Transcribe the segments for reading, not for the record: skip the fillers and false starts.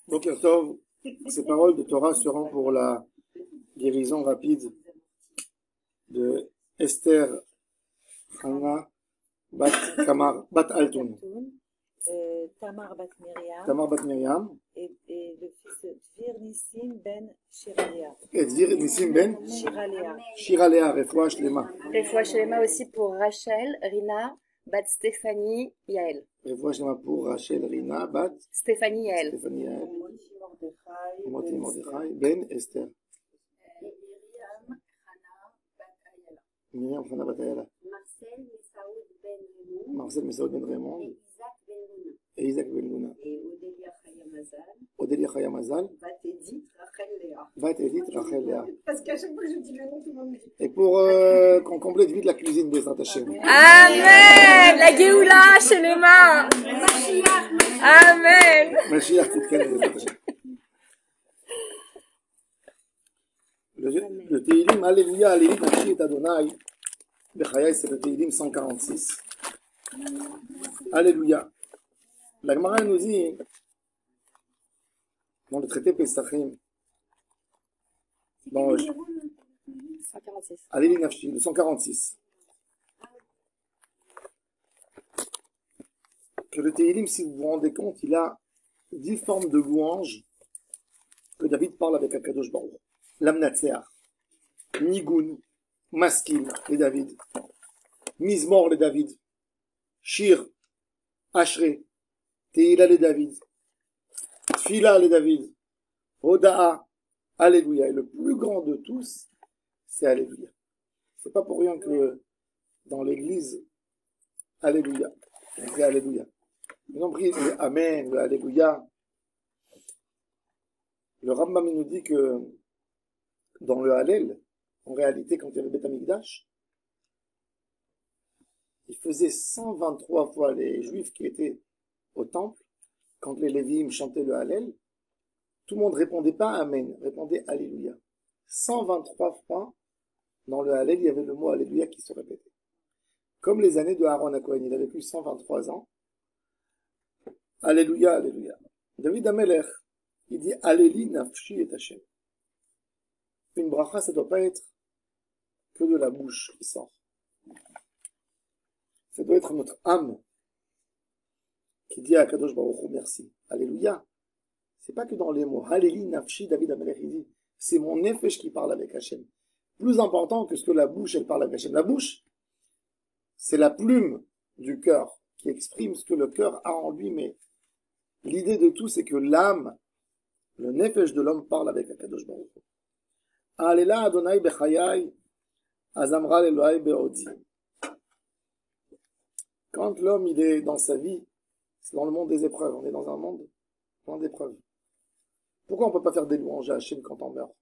Boker Tov, ces paroles de Torah seront pour la guérison rapide de Esther Hana Bat Kamar Bat Altoun, Tamar Bat Miriam, Tamar Bat Miriam et le fils Dvir Nissim Ben Shiraléa. et Dvir Nissim Ben Shiraléa, Refoua Shlema. Refoua Shlema aussi pour Rachel, Rina, Bat Stéphanie, Yael. Refoua Shlema pour Rachel, Rina, Bat Stéphanie, Yael. Stéphanie, Yael. Moti Mordechai Ben Esther. Miriam Hana Bat Ayala. Marcel Messaoud Ben Raymond. Et Isaac Ben Luna. Et Odélia Chaya Mazal. Bat Edith Rachel Léa. Parce qu'à chaque fois que je dis le nom, tout le monde me dit. Et pour qu'on complète vite la cuisine de Saint-Hachem. Amen. La Géoula chez les mains. Amen. Mashiach Titkane de Saint-Hachem. Le Tehillim, Alléluia, Alléluia, Nafshi et Adonai. Bechaya, c'est le Tehillim 146. Alléluia. La Gemara nous dit, dans le traité Pesachim, dans 146. Alléluia Nafshi, le 146, que le Tehillim, si vous vous rendez compte, il a 10 formes de louanges que David parle avec Akadosh Baruch. Lamnatseach, Nigun, Maskin, les David, Mizmor, les David, Shir, Ashre, Teila, les David, Tfila, les David, Hoda'a, Alléluia. Et le plus grand de tous, c'est Alléluia. C'est pas pour rien que dans l'église, Alléluia. On dit Alléluia. Ils ont pris le Amen, le Alléluia. Le Rambam nous dit que dans le Hallel, en réalité, quand il y avait Beth Amikdash, il faisait 123 fois les Juifs qui étaient au temple, quand les Lévi'im chantaient le Hallel, tout le monde répondait pas Amen, répondait Alléluia. 123 fois, dans le Hallel, il y avait le mot Alléluia qui se répétait. Comme les années de Aaron à Cohen, il avait plus 123 ans. Alléluia, Alléluia. David Amelech, il dit Alléli nafshi et Hashem. Une bracha, ça ne doit pas être que de la bouche qui sort. Ça doit être notre âme qui dit à Kadosh Baruch Hu merci. Alléluia. C'est pas que dans les mots. Alléli nafshi, David Amelech, il dit, c'est mon nefesh qui parle avec Hashem. Plus important que ce que la bouche, elle parle avec Hashem. La bouche, c'est la plume du cœur qui exprime ce que le cœur a en lui, mais l'idée de tout, c'est que l'âme, le nefesh de l'homme parle avec Akadosh Baruch Hu. Alela Adonai bechayai, azamra Elohai be'odi. Quand l'homme, il est dans sa vie, c'est dans le monde des épreuves. On est dans un monde plein d'épreuves. Pourquoi on ne peut pas faire des louanges à Hachem quand on meurt?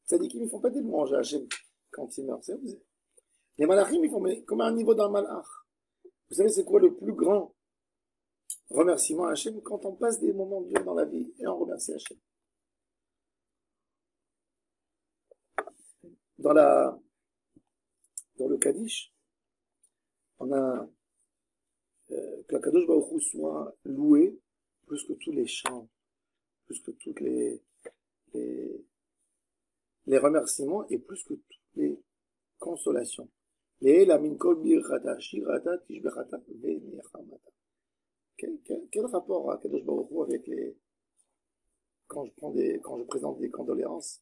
C'est-à-dire qu'ils ne font pas des louanges à Hachem quand il meurt. Les malachim, ils font comme un niveau d'un malach. Vous savez, c'est quoi le plus grand remerciement à Hachem? Quand on passe des moments durs dans la vie et on remercie Hachem. Dans le Kaddish, on a que la Kadosh Baruch Hu soit loué plus que tous les chants, plus que toutes les remerciements et plus que toutes les consolations. Les la min kol birchata shirata tishbechata ve'nechamata. Quel rapport à Kadosh Baruch Hu avec quand je présente des condoléances?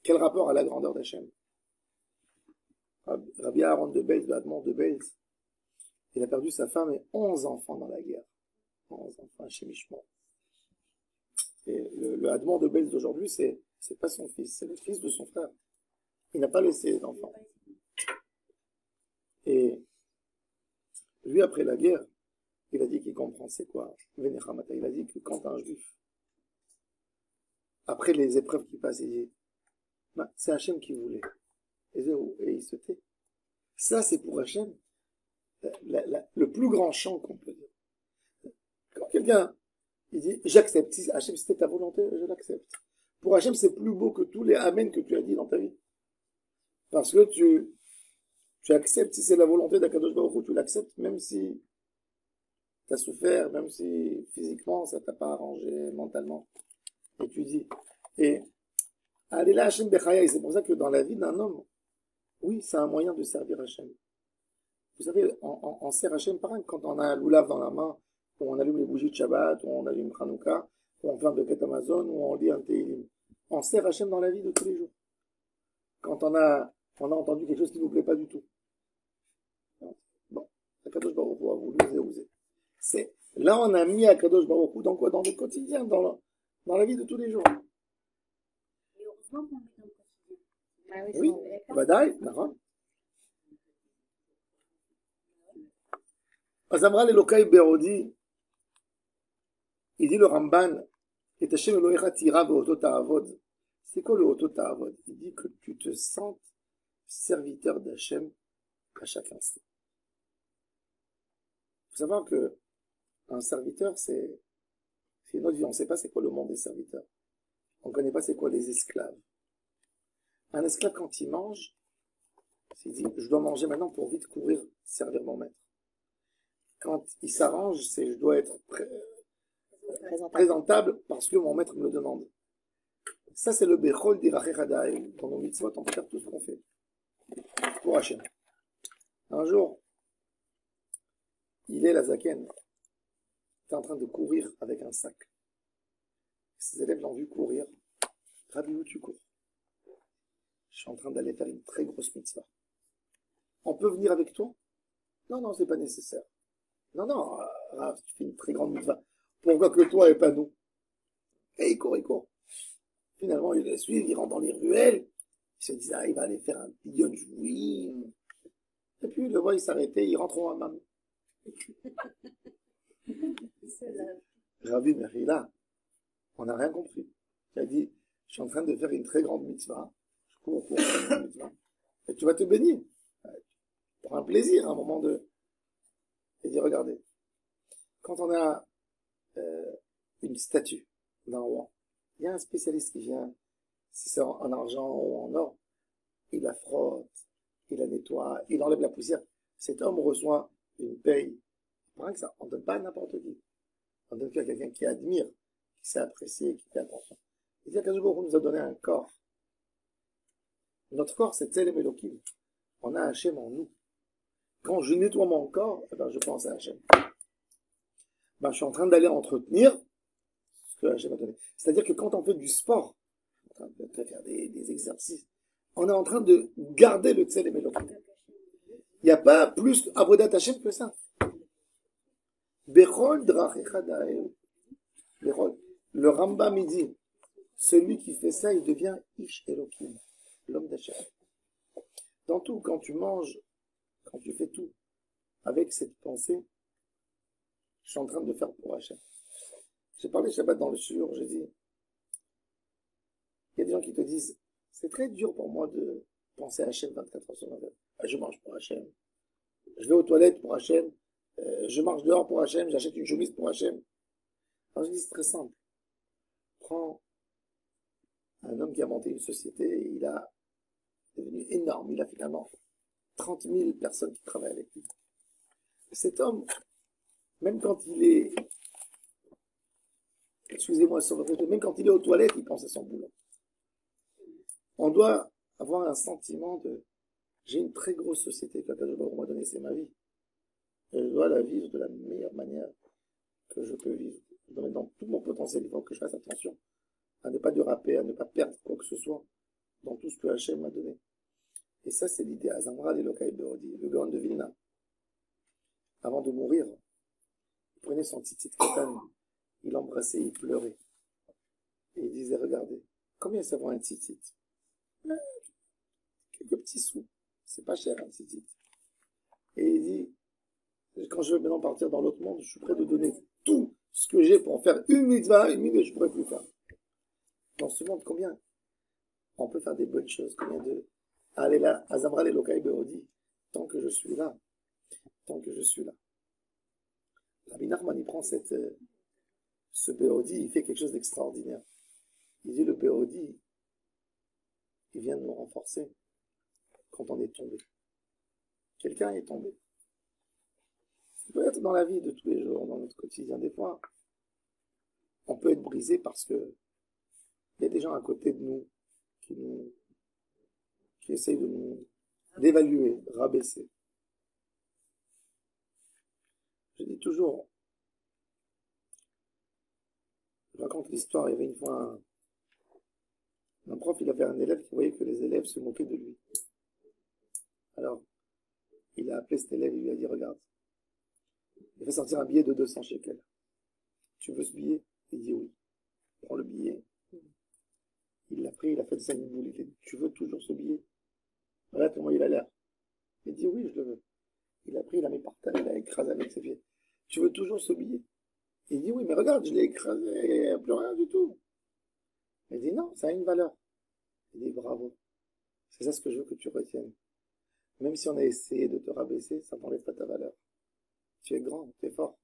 Quel rapport à la grandeur d'Hachem? Rabbi Aaron de Belz, le Admon de Belz, il a perdu sa femme et 11 enfants dans la guerre. 11 enfants chez Mishmor. Et le Admon de Belz d'aujourd'hui, c'est pas son fils, c'est le fils de son frère. Il n'a pas laissé d'enfants. Et lui, après la guerre, il a dit qu'il comprend c'est quoi Venechamata. Il a dit que quand un juif, après les épreuves qui passent, il dit c'est Hachem qui voulait. Et il se tait. Ça, c'est pour Hachem le plus grand chant qu'on peut dire. Quand quelqu'un il dit j'accepte, si Hachem c'était ta volonté, je l'accepte. Pour Hachem, c'est plus beau que tous les Amen que tu as dit dans ta vie. Parce que tu acceptes, si c'est la volonté d'Akadosh Baruch Hu, tu l'acceptes, même si tu as souffert, même si physiquement ça t'a pas arrangé mentalement. Et tu dis, et allez là, Hachem Bechaya, c'est pour ça que dans la vie d'un homme, oui, c'est un moyen de servir Hachem. Vous savez, on sert Hachem par exemple quand on a un loulav dans la main, ou on allume les bougies de Shabbat, ou on allume Hanouka, ou on fait un Birkat Amazon, ou on lit un Tehillim. On sert Hachem dans la vie de tous les jours. Quand on a entendu quelque chose qui ne nous plaît pas du tout. Bon, Akadosh Baruch Hu a voulu oser. C'est, là, on a mis Akadosh Baruch Hu dans quoi? Dans le quotidien, dans la vie de tous les jours. Et heureusement qu'on est dans le quotidien. Ah oui, Oui, Badaï, d'accord. Azamra l'Elokai Berodi, il dit le Ramban, et Hashem Elohecha tira ve'oto ta'avod. C'est quoi le oto ta'avod? Il dit que tu te sentes serviteur d'Hachem à chaque instant. Il faut savoir que un serviteur, c'est une autre vie. On ne sait pas c'est quoi le monde des serviteurs. On ne connaît pas c'est quoi les esclaves. Un esclave, quand il mange, il dit, je dois manger maintenant pour vite courir, servir mon maître. Quand il s'arrange, c'est je dois être présentable parce que mon maître me le demande. Ça, c'est le Bechol d'Irachechadaï. Dans nos mitzvot, on peut faire tout ce qu'on fait. Pour Hachem. Un jour, il est la Zaken. Il est en train de courir avec un sac. Ses élèves l'ont vu courir. Rabbi, où tu cours? Je suis en train d'aller faire une très grosse mitzvah. On peut venir avec toi? Non, non, c'est pas nécessaire. Non, non, Rav, tu fais une très grande mitzvah. Pourquoi que toi et pas nous? Et il court. Finalement, il les suit, il rentre dans les ruelles. Il se dit, il va aller faire un pillon jouim. Et puis, il le voit, il s'arrêtait, il rentre en hammam. Rabbi Merila, on n'a rien compris. Il a dit, je suis en train de faire une très grande mitzvah. Je cours pour faire une grande mitzvah. Et tu vas te bénir. Pour un plaisir, un moment de... Il dit, regardez, quand on a une statue d'un roi, il y a un spécialiste qui vient, si c'est en argent ou en or, il la frotte, il la nettoie, il enlève la poussière. Cet homme reçoit une paye. Rien que ça, on ne donne pas à n'importe qui. On donne à quelqu'un qui admire, qui sait apprécier, qui fait attention. Il dit qu'Akadosh Baruch Hu nous a donné un corps. Notre corps, c'est Tselem Elokim. On a Hachem en nous. Quand je nettoie mon corps, je pense à Hachem. Je suis en train d'aller entretenir ce que Hachem a donné. C'est-à-dire que quand on fait du sport, en train de faire des exercices, on est en train de garder le Tselem Elokim. Il n'y a pas plus Avodat Hachem que ça. Bechol Drachecha Dael. Le Rambam dit, celui qui fait ça, il devient Ish Elokim, l'homme d'Hachem. Dans tout, quand tu manges, quand tu fais tout, avec cette pensée, je suis en train de faire pour Hachem. J'ai parlé Shabbat dans le Shur, j'ai dit, il y a des gens qui te disent, c'est très dur pour moi de penser à Hachem 24 heures sur 24. Je mange pour Hachem. Je vais aux toilettes pour Hachem. Je marche dehors pour Hachem. J'achète une chemise pour Hachem. Alors je dis, c'est très simple. Prends un homme qui a monté une société, il a devenu énorme. Il a finalement 30 000 personnes qui travaillent avec lui. Cet homme, même quand il est, excusez-moi, même quand il est aux toilettes, il pense à son boulot. On doit avoir un sentiment de, j'ai une très grosse société que Akadosh Baruch Hu m'a donnée, c'est ma vie. Et je dois la vivre de la meilleure manière que je peux vivre. Je dois mettre dans tout mon potentiel, il faut que je fasse attention à ne pas déraper, à ne pas perdre quoi que ce soit dans tout ce que Hachem m'a donné. Et ça, c'est l'idée. Azamra l'Elokai Berodi, le Gaon de Vilna, avant de mourir, il prenait son tzitzit katan, il l'embrassait, il pleurait. Et il disait, regardez, combien ça vaut un tzitzit? Quelques petits sous. C'est pas cher, un tzitzit. Et il dit, quand je vais maintenant partir dans l'autre monde, je suis prêt de donner tout ce que j'ai pour en faire une mitzvah, je pourrais plus faire. Dans ce monde, combien on peut faire des bonnes choses, combien de... Allez là, Azamra l'Elokai Berodi, tant que je suis là. Rabbi Nachman, il prend ce Berodi, il fait quelque chose d'extraordinaire. Il dit, le Berodi, il vient nous renforcer quand on est tombé. Quelqu'un est tombé. Ça peut être dans la vie de tous les jours, dans notre quotidien. Des fois, on peut être brisé parce que il y a des gens à côté de nous qui essayent de nous d'évaluer, rabaisser. Je dis toujours, je raconte l'histoire, il y avait une fois un prof, il avait un élève qui voyait que les élèves se moquaient de lui. Alors, il a appelé cet élève, il lui a dit, regarde, il fait sortir un billet de 200 shekels. Tu veux ce billet? Il dit oui. Il prend le billet. Il l'a pris, il a fait de sa boule. Il dit, tu veux toujours ce billet? Regarde comment il a l'air. Il dit oui, je le veux. Il a pris, il l'a mis par terre, il l'a écrasé avec ses pieds. Tu veux toujours ce billet? Il dit oui, mais regarde, je l'ai écrasé, il n'y a plus rien du tout. Il dit non, ça a une valeur. Il dit bravo. C'est ça ce que je veux que tu retiennes. Même si on a essayé de te rabaisser, ça n'enlève pas ta valeur. Tu es grand, tu es fort.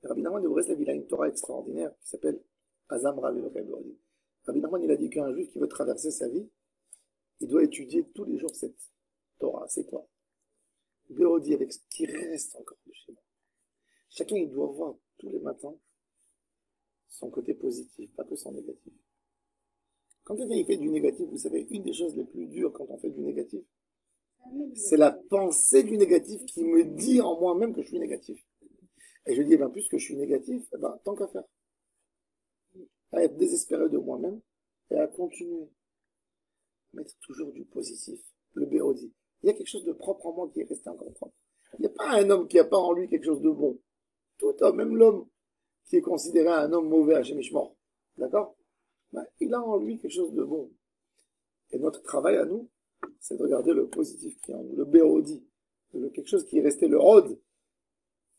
Et Rabbi Nachman de Breslev, il a une Torah extraordinaire qui s'appelle Azamra le Be'odi. Rabbi Nachman, il a dit qu'un juif qui veut traverser sa vie, il doit étudier tous les jours cette Torah. C'est quoi? Be'odi, avec ce qui reste encore de chez moi. Chacun, il doit voir tous les matins son côté positif, pas que son négatif. Quand quelqu'un il fait du négatif, vous savez, une des choses les plus dures quand on fait du négatif, c'est la pensée du négatif qui me dit en moi-même que je suis négatif. Et je dis, eh bien, puisque je suis négatif, eh ben, tant qu'à faire. À être désespéré de moi-même et à continuer. Mettre toujours du positif. Le Béodi. Il y a quelque chose de propre en moi qui est resté encore propre. Il n'y a pas un homme qui n'a pas en lui quelque chose de bon. Tout homme, même l'homme qui est considéré un homme mauvais à Shemishmor. D'accord? Ben, il a en lui quelque chose de bon. Et notre travail à nous, c'est de regarder le positif qui est en nous, le Béodi. Quelque chose qui est resté, le Hod,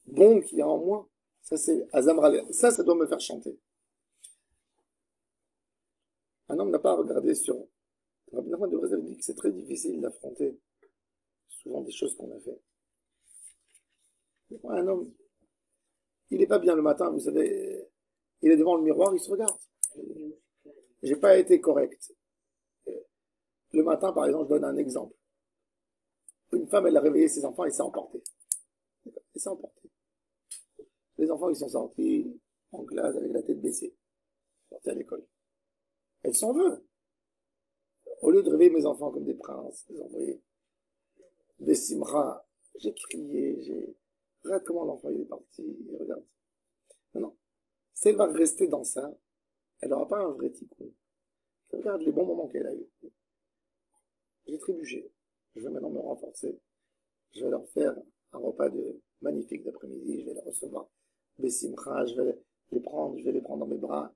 bon qui est en moi. Ça, c'est Azamra. Ça doit me faire chanter. Un homme n'a pas à regarder sur. Rabbi Nachman de Breslev dit que c'est très difficile d'affronter souvent des choses qu'on a fait. Un homme, il n'est pas bien le matin, vous savez, il est devant le miroir, il se regarde. J'ai pas été correct. Le matin, par exemple, je donne un exemple. Une femme, elle a réveillé ses enfants et s'est emportée. Elle s'est emportée. Les enfants, ils sont sortis en classe avec la tête baissée. Sortis à l'école. Elle s'en veut. Au lieu de réveiller mes enfants comme des princes, les envoyer des simras, j'ai crié, regarde comment l'enfant il est parti, regarde. Non. Si elle va rester dans ça, elle n'aura pas un vrai tikkun. Regarde les bons moments qu'elle a eu. J'ai trébuché. Je vais maintenant me renforcer. Je vais leur faire un repas magnifique d'après-midi. Je vais les recevoir. Des simchas, je vais les prendre dans mes bras.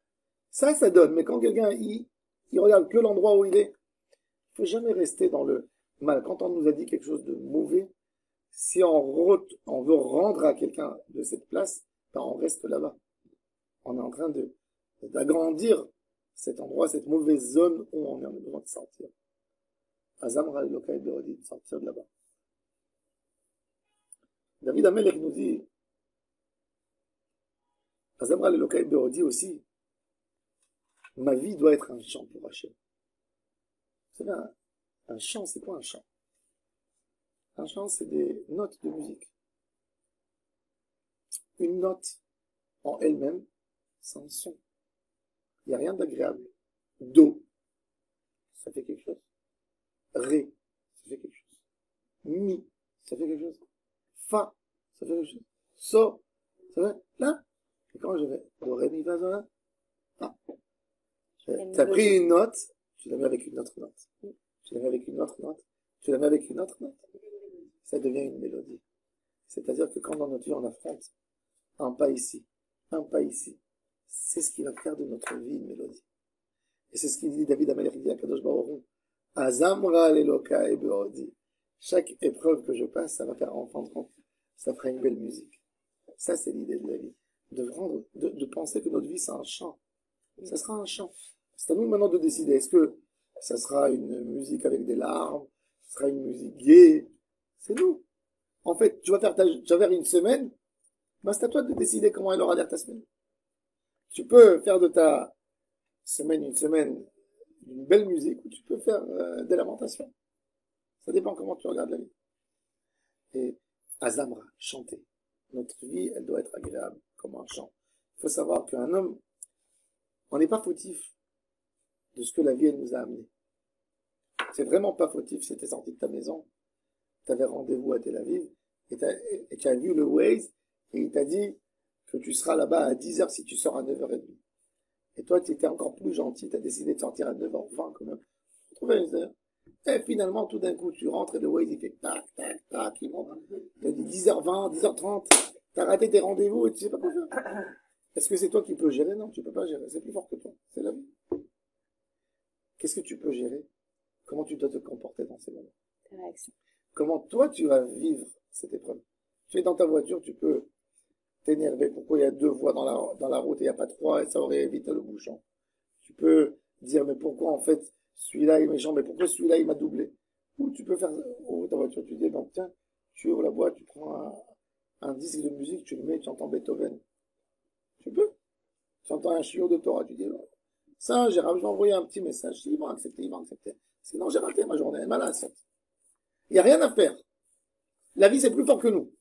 Ça donne. Mais quand quelqu'un, il regarde que l'endroit où il est, il faut jamais rester dans le mal. Quand on nous a dit quelque chose de mauvais, si on veut rendre à quelqu'un de cette place, ben on reste là-bas. On est en train d'agrandir cet endroit, cette mauvaise zone où on a besoin de sortir. Azamra Elokai Be'odi, de sortir de là-bas. David Amelech nous dit, Azamra Elokai Be'odi aussi, ma vie doit être un chant pour Hachem. Vous savez, un chant, c'est quoi un chant? Un chant, c'est des notes de musique. Une note, en elle-même, c'est un son. Il n'y a rien d'agréable. Do, ça fait quelque chose. Ré, ça fait quelque chose. Mi, ça fait quelque chose. Fa, ça fait quelque chose. So, ça fait là. Et quand je vais do, ré, mi, fa, so, là. Ah. Tu as pris une note, tu la mets avec une autre note. Tu la mets avec une autre note. Tu la mets avec une autre note. Ça devient une mélodie. C'est-à-dire que quand dans notre vie on affronte un pas ici, c'est ce qui va faire de notre vie une mélodie. Et c'est ce qu'il dit David Amelech, il dit à Kadosh Baruch Hu, Azamra l'Elokai Be'odi. Chaque épreuve que je passe, ça va faire en fin de compte, ça fera une belle musique. Ça, c'est l'idée de la vie. De penser que notre vie, c'est un chant. Ça sera un chant. C'est à nous maintenant de décider. Est-ce que ça sera une musique avec des larmes? Ça sera une musique gaie? C'est nous. En fait, tu vas faire une semaine, ben c'est à toi de décider comment elle aura l'air ta semaine. Tu peux faire de ta semaine une semaine d'une belle musique ou tu peux faire des lamentations. Ça dépend comment tu regardes la vie. Et Azamra, chanter. Notre vie, elle doit être agréable, comme un chant. Il faut savoir qu'un homme, on n'est pas fautif de ce que la vie, elle nous a amené. C'est vraiment pas fautif si t'es sorti de ta maison, t'avais rendez-vous à Tel Aviv, et tu as vu le Waze, et il t'a dit que tu seras là-bas à 10h si tu sors à 9h30. Et toi, tu étais encore plus gentil, tu as décidé de sortir à 9h20 quand même. Tu trouvais une heure. Et finalement, tout d'un coup, tu rentres et le Waze, il fait tac, tac, tac, il monte. Il a dit 10h20, 10h30, t'as raté tes rendez-vous et tu sais pas quoi faire. Est-ce que c'est toi qui peux gérer? Non, tu peux pas gérer, c'est plus fort que toi. C'est la vie. Qu'est-ce que tu peux gérer? Comment tu dois te comporter dans ces moments? Ta réaction. Comment toi, tu vas vivre cette épreuve? Tu es dans ta voiture, tu peux t'énerver. Pourquoi il y a 2 voies dans la route et il n'y a pas 3 et ça aurait évité le bouchon? Tu peux dire, mais pourquoi en fait, celui-là est méchant, mais pourquoi celui-là il m'a doublé? Ou tu peux faire, ta voiture, tu dis, ben tiens, tu ouvres la boîte, tu prends un disque de musique, tu le mets, tu entends Beethoven. Tu peux. Tu entends un chiot de Torah, tu dis, non. Ça, je vais envoyer un petit message, ils vont accepter, ils vont accepter. Sinon, j'ai raté ma journée, elle m'a lassé. Il n'y a rien à faire. La vie, c'est plus fort que nous.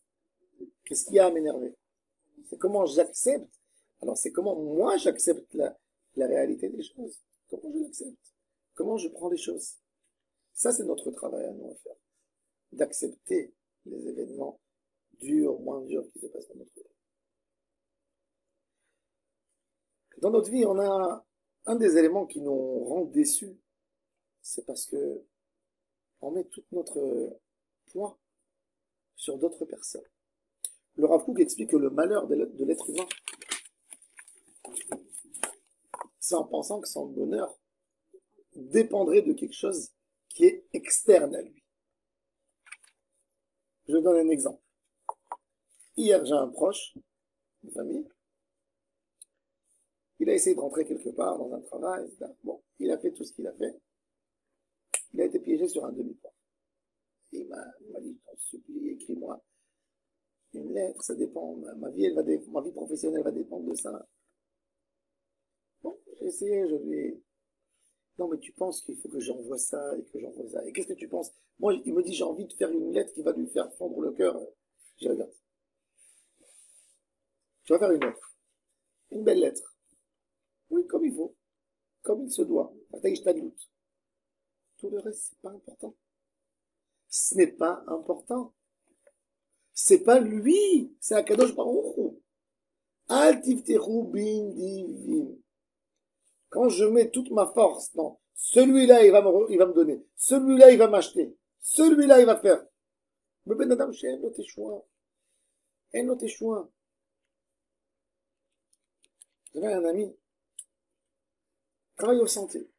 Qu'est-ce qu'il y a à m'énerver? C'est comment j'accepte. Alors, c'est comment moi j'accepte la réalité des choses. Comment je l'accepte? Comment je prends les choses? Ça, c'est notre travail à nous à faire. D'accepter les événements durs, moins durs qui se passent dans notre vie. Dans notre vie, on a un des éléments qui nous rend déçus. C'est parce que on met tout notre poids sur d'autres personnes. Le Rav Kook explique que le malheur de l'être humain, c'est en pensant que son bonheur dépendrait de quelque chose qui est externe à lui. Je donne un exemple. Hier, j'ai un proche, une famille, il a essayé de rentrer quelque part dans un travail, etc. Bon, il a fait tout ce qu'il a fait. Il a été piégé sur un demi-point. Il m'a dit, je t'en supplie, écris-moi une lettre, ça dépend, ma vie professionnelle va dépendre de ça. Bon, j'ai essayé, je lui ai... Non, mais tu penses qu'il faut que j'envoie ça et que j'envoie ça. Et qu'est-ce que tu penses? Moi, il me dit, j'ai envie de faire une lettre qui va lui faire fondre le cœur. Je regarde. Tu vas faire une lettre. Une belle lettre. Oui, comme il faut. Comme il se doit. Tout le reste, c'est pas important. Ce n'est pas important. C'est pas lui. C'est Akadosh Baruch Hu. Al tiftechu bin divin. Quand je mets toute ma force dans celui-là, il va me donner. Celui-là, il va m'acheter. Celui-là, il va faire. Mais ben adam she'en lo teshuah. En lo teshuah. J'avais un ami, travaille au santé.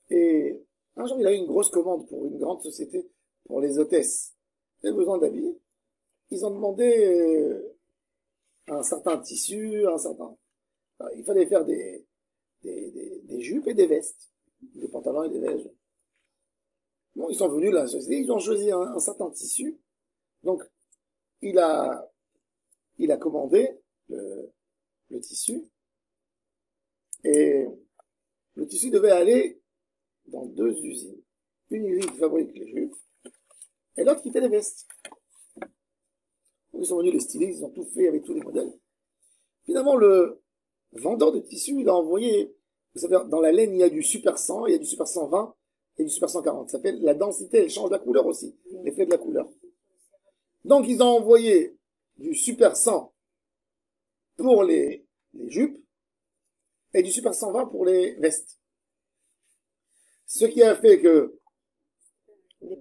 Et un jour, il a eu une grosse commande pour une grande société, pour les hôtesses. Ils avaient besoin d'habits. Ils ont demandé un certain tissu, enfin, il fallait faire des jupes et des vestes, des pantalons et des vestes. Bon, ils sont venus là, la société, ils ont choisi un certain tissu. Donc, il a commandé le tissu. Et le tissu devait aller dans 2 usines. Une usine qui fabrique les jupes, et l'autre qui fait les vestes. Donc, ils sont venus les stylistes, ils ont tout fait avec tous les modèles. Finalement, le vendeur de tissu, il a envoyé, vous savez, dans la laine, il y a du super 100, il y a du super 120 et du super 140. Ça fait la densité, elle change la couleur aussi, l'effet de la couleur. Donc, ils ont envoyé du super 100 pour les jupes et du super 120 pour les vestes. Ce qui a fait que,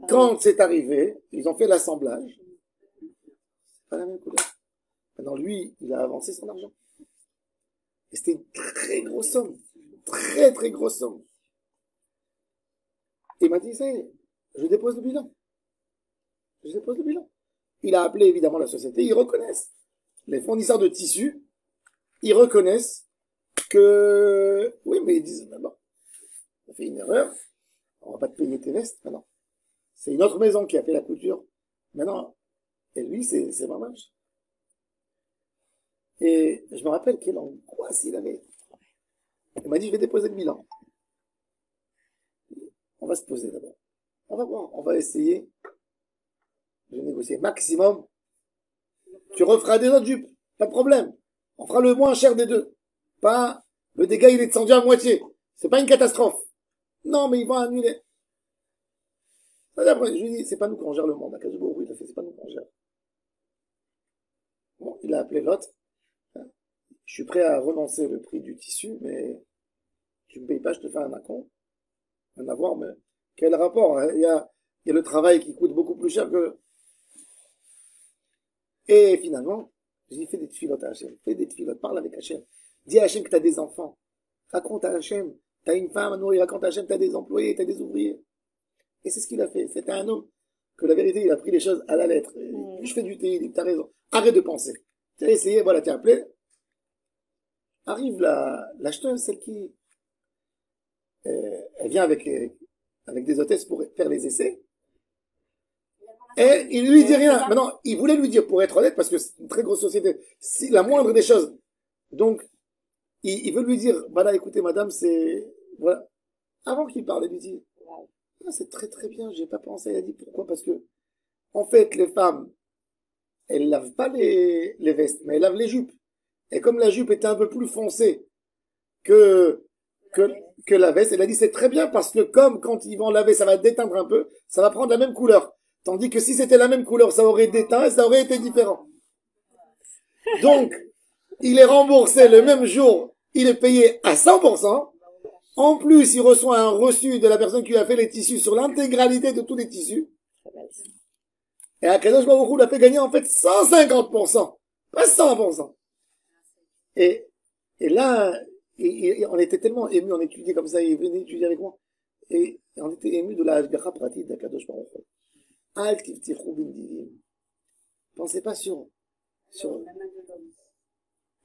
quand c'est arrivé, ils ont fait l'assemblage. Pas la même couleur. Maintenant, lui, il a avancé son argent. Et c'était une très grosse somme. Très, très grosse somme. Et il m'a dit, je dépose le bilan. Je dépose le bilan. Il a appelé évidemment la société, ils reconnaissent. Les fournisseurs de tissus, ils reconnaissent que, oui, mais ils disent, d'abord, on a fait une erreur, on va pas te payer tes vestes, maintenant. C'est une autre maison qui a fait la couture. Maintenant, et lui, c'est dommage. Et je me rappelle quelle angoisse il avait. Il m'a dit, je vais déposer le bilan. On va se poser d'abord. On va voir, on va essayer de négocier maximum Tu referas des autres jupes. Pas de problème. On fera le moins cher des deux. Pas, le dégât, il est descendu à moitié. C'est pas une catastrophe. Non, mais ils vont annuler. Après, je lui dis, c'est pas nous qu'on gère le monde. Akadosh Baruch Hu, il a fait, c'est pas nous qu'on gère. Bon, il a appelé l'autre. Je suis prêt à renoncer le prix du tissu, mais tu me payes pas, je te fais un acompte. Un avoir, mais quel rapport? Il y a le travail qui coûte beaucoup plus cher que... Et finalement, j'ai fait des tfilotes à Hachem. Fais des tfilotes, parle avec Hachem. Dis à Hachem que t'as des enfants. Raconte à Hachem. T'as une femme à nourrir, raconte à Hachem, t'as des employés, t'as des ouvriers. Et c'est ce qu'il a fait. C'était un homme que la vérité, il a pris les choses à la lettre. Je fais du thé, il dit, t'as raison. Arrête de penser. Tu as essayé, voilà, t'es appelé. Arrive l'acheteuse, celle qui, elle vient avec des hôtesses pour faire les essais. Et il lui dit rien. Maintenant, il voulait lui dire, pour être honnête, parce que c'est une très grosse société, si la moindre des choses. Donc, il veut lui dire, voilà, écoutez, madame, c'est, voilà. Avant qu'il parle, il lui dit, ah, c'est très très bien, j'ai pas pensé. Il a dit, pourquoi? Parce que, en fait, les femmes, elles lavent pas les vestes, mais elles lavent les jupes. Et comme la jupe était un peu plus foncée que la veste, elle a dit, c'est très bien parce que comme quand ils vont laver, ça va déteindre un peu, ça va prendre la même couleur. Tandis que si c'était la même couleur, ça aurait déteint et ça aurait été différent. Donc, il est remboursé le même jour, il est payé à 100%. En plus, il reçoit un reçu de la personne qui lui a fait les tissus sur l'intégralité de tous les tissus. Et Akadosh Baruch Hu l'a fait gagner en fait 150%, pas 100%. Et là, on était tellement émus, on étudiait comme ça, il venait étudier avec moi. Et on était émus de la Hashgacha pratique d'Akadosh Baruch Hu. Al tiftichu bindivim. Pensez pas sur...